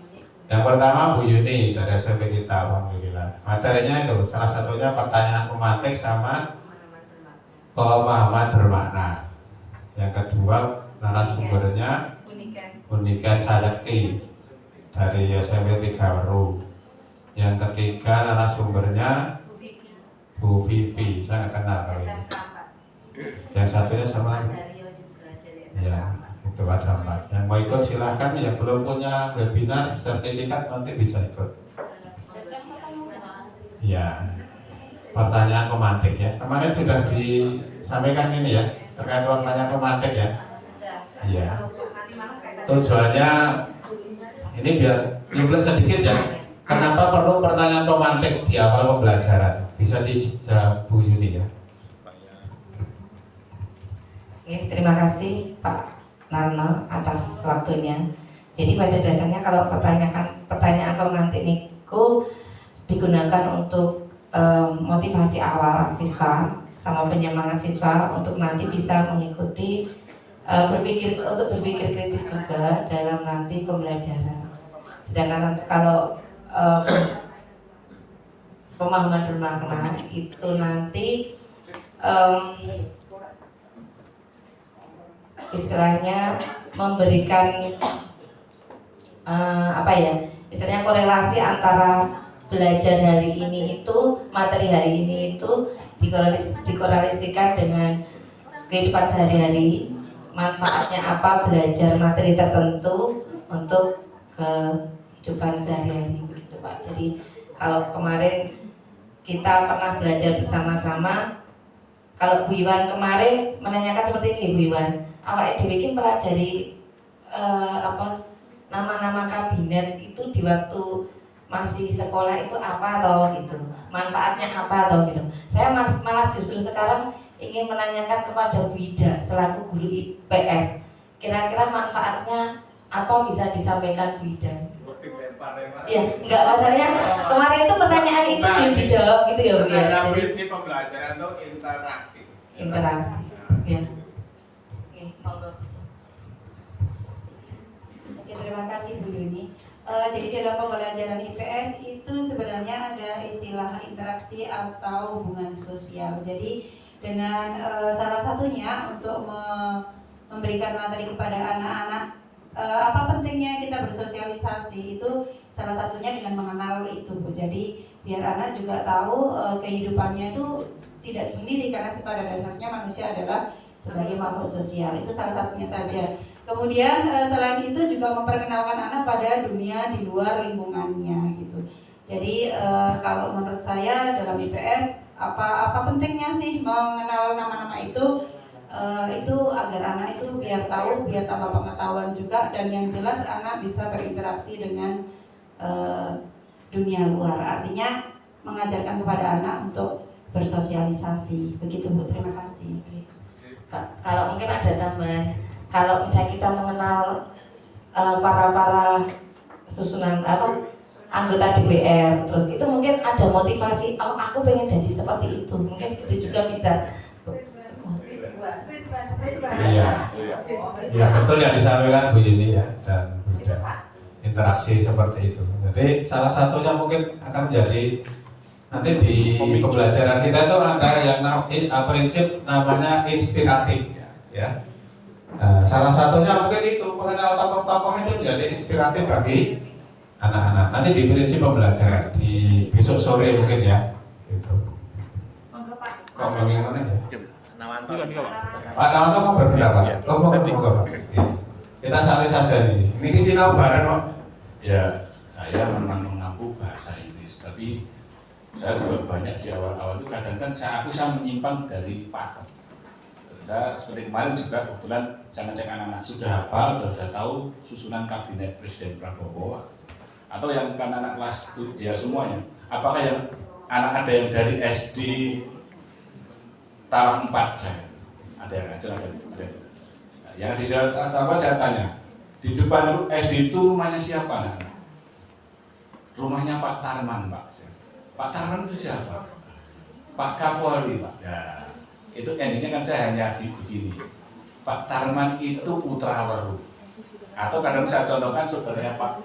Yang pertama Bu Yuni dari SMP kita, alhamdulillah. Materinya itu salah satunya pertanyaan pemantik sama pemahaman bermakna. Yang kedua narasumbernya Uniken Sayekti dari SMP 3 Weru. Yang ketiga narasumbernya Bu Vivi, saya nggak kenal kalau ini. Yang satunya sama ya, itu ada 4. Yang mau ikut silahkan, yang belum punya webinar sertifikat nanti bisa ikut. Ya, pertanyaan pemantik ya. Kemarin sudah disampaikan ini ya, terkait pertanyaan pemantik ya. Iya. Tujuannya ini biar nyuplek sedikit ya. Kenapa perlu pertanyaan pemantik di awal pembelajaran? Bisa dijawab Bu Yuni ya. Oke, terima kasih Pak Narno atas waktunya. Jadi pada dasarnya kalau pertanyaan pemantik niku digunakan untuk motivasi awal siswa sama penyemangat siswa untuk nanti bisa mengikuti berpikir kritis juga dalam nanti pembelajaran. Sedangkan nanti kalau pemahaman bermakna itu nanti istilahnya memberikan istilahnya korelasi antara belajar hari ini itu, materi hari ini itu dikorelasikan dengan kehidupan sehari-hari, manfaatnya apa belajar materi tertentu untuk kehidupan sehari-hari begitu Pak. Jadi kalau kemarin kita pernah belajar bersama-sama, kalau Bu Iwan kemarin menanyakan seperti ini Bu Iwan, awak dhewe pelajari nama-nama kabinet itu di waktu masih sekolah itu apa atau gitu, manfaatnya apa atau gitu. Saya malah justru sekarang ingin menanyakan kepada Bu Ida selaku guru IPS, kira-kira manfaatnya apa bisa disampaikan Bu Ida? Ya, enggak, masalahnya kemarin itu pertanyaan itu belum dijawab gitu ya Bu ya. Jadi prinsip pembelajaran itu interaktif. Interaktif, ya. Oke, monggo. Oke, terima kasih Bu Yuni. Jadi dalam pembelajaran IPS itu sebenarnya ada istilah interaksi atau hubungan sosial. Jadi dengan salah satunya untuk memberikan materi kepada anak-anak, apa pentingnya kita bersosialisasi itu salah satunya dengan mengenal itu Bu. Jadi biar anak juga tahu kehidupannya itu tidak sendiri, karena pada dasarnya manusia adalah sebagai makhluk sosial. Itu salah satunya saja. Kemudian selain itu juga memperkenalkan anak pada dunia di luar lingkungannya gitu. Jadi kalau menurut saya dalam IPS apa pentingnya sih mengenal nama-nama itu agar anak itu biar tahu, biar tambah pengetahuan juga, dan yang jelas anak bisa berinteraksi dengan dunia luar. Artinya mengajarkan kepada anak untuk bersosialisasi. Begitu Bu, terima kasih. Kalau mungkin ada tambahan, kalau misalnya kita mengenal para susunan anggota DPR, terus itu mungkin ada motivasi, oh aku pengen jadi seperti itu, mungkin gitu juga bisa. Iya betul yang disampaikan Bu Yuni ya dan Bu Ida, interaksi seperti itu. Jadi salah satunya mungkin akan menjadi nanti di pembelajaran kita itu ada yang prinsip namanya inspiratif ya. Salah satunya mungkin itu mengenal tokoh-tokoh itu menjadi inspiratif bagi anak-anak. Nanti di prinsip pembelajaran di besok sore mungkin ya. Gitu. Kok bagaimana ya? Pak Nawanto mau berpendapat? Oh mau Pak. Kita salih saja nih. Ini sinau bareng kok. Ya, saya memang mengampu bahasa Inggris, tapi saya juga banyak di awal-awal itu kadang-kadang aku bisa menyimpang dari pakem. Saya seperti kemarin juga kebetulan saya ngecek anak-anak sudah hafal, sudah tahu susunan kabinet Presiden Prabowo, atau yang kan anak kelas itu ya semuanya. Apakah yang anak ada yang dari SD tahap 4 saya ada yang ngajar, ada. Nah, yang di tahap 4 saya tanya, di depan SD itu rumahnya siapa? Nah, rumahnya Pak Tarman Pak. Pak Tarman itu siapa? Pak Kapolri Pak. Ya, itu endingnya kan saya hanya begini. Pak Tarman itu putra Weru. Atau kadang saya contohkan saudaranya Pak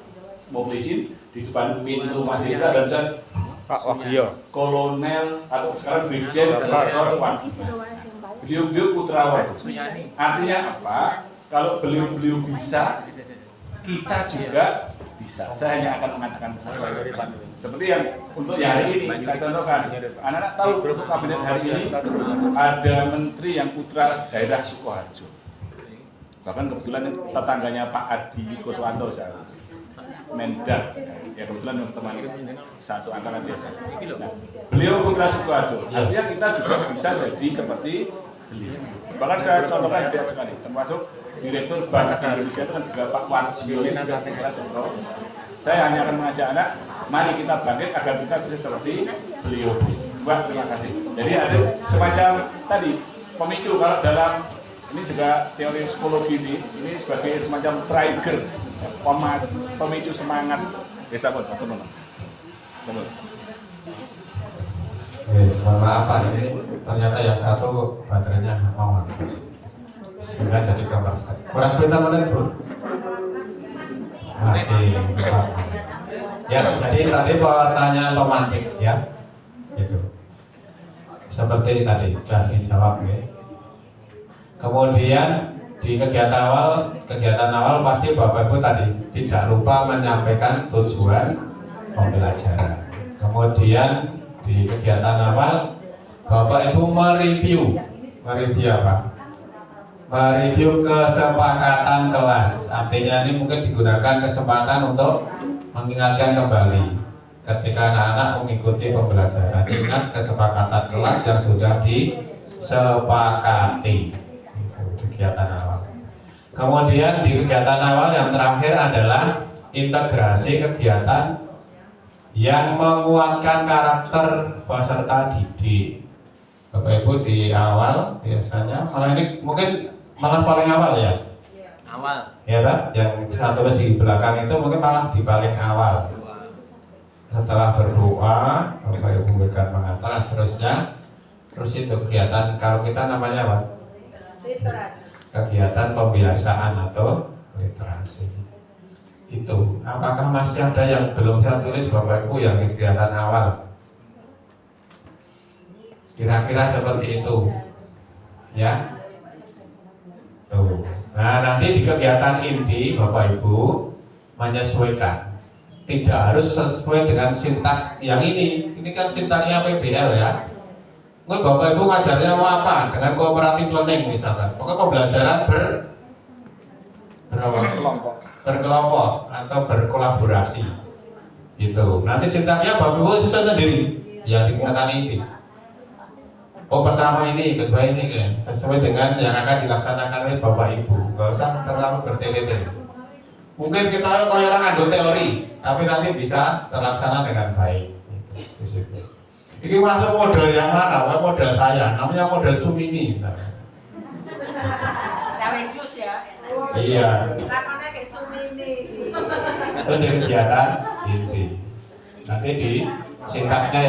Mukhlisin di depan pintu masjid itu ada tulisan Pak Wahyo, Kolonel atau sekarang Brigjen Korwan. Beliau putra Weru. Artinya apa? Kalau beliau bisa kita juga bisa. Saya hanya akan mengatakan seperti yang untuk hari ini kita contohkan. Anak-anak tahu untuk kabinet hari ini ada menteri yang putra daerah Sukoharjo. Bahkan kebetulan tetangganya Pak Adi Kuswanto, Mendak, ya kebetulan teman satu angkatan biasa. Nah, beliau putra Sukoharjo. Artinya kita juga bisa jadi seperti beliau. Bahkan saya contohkan dia sekali, termasuk Direktur Bank Indonesia itu kan juga Pak Warjio. Saya hanya akan mengajak anak, mari kita bangkit agar kita bisa seperti beliau. Terima kasih. Jadi ada semacam tadi pemicu, kalau dalam ini juga teori psikologi ini sebagai semacam trigger, pemicu semangat. Bisa buat teman-teman. Mohon maaf Pak, ini ternyata yang satu baterainya mau habis, sehingga jadi gambar kurang berapa menit Bu? Masih berapa? Ya, jadi tadi pertanyaan pemantik ya, itu seperti tadi sudah dijawab ya. Kemudian di kegiatan awal pasti Bapak Ibu tadi tidak lupa menyampaikan tujuan pembelajaran. Kemudian di kegiatan awal Bapak Ibu mereview apa? Mereview kesepakatan kelas. Artinya ini mungkin digunakan kesempatan untuk mengingatkan kembali ketika anak-anak mengikuti pembelajaran. Ingat kesepakatan kelas yang sudah disepakati. Itu kegiatan awal. Kemudian di kegiatan awal yang terakhir adalah integrasi kegiatan yang menguatkan karakter peserta didik. Bapak Ibu di awal biasanya, malah ini mungkin malah paling awal ya. Awal. Ya tak? Yang satu di belakang itu mungkin malah di paling awal. Setelah berdoa, Bapak Ibu berikan pengantar, terus itu kegiatan, kalau kita namanya apa? Literasi. Kegiatan pembiasaan atau literasi. Itu, apakah masih ada yang belum saya tulis Bapak Ibu yang kegiatan awal? Kira-kira seperti itu, ya. Tuh. Nah, nanti di kegiatan inti Bapak Ibu menyesuaikan. Tidak harus sesuai dengan sintak yang ini. Ini kan sintaknya PBL ya. Mungkin Bapak Ibu ngajarnya mau apa? Dengan cooperative learning misalkan. Pokoknya pembelajaran berkelompok atau berkolaborasi. Itu. Nanti sintaknya Bapak Ibu susun sendiri yang di kegiatan inti. Oh, pertama ini, kedua ini kan sesuai dengan yang akan dilaksanakan oleh Bapak Ibu. Gak usah terlalu bertele-tele. Mungkin kita kayak orang nganggo teori, tapi nanti bisa terlaksana dengan baik. Di situ. Ini masuk model yang mana? Model saya, namanya model Sumini. Gawe jus ya. Iya. Lakonnya kayak Sumini. Itu di kegiatan inti. Nanti di sintaknya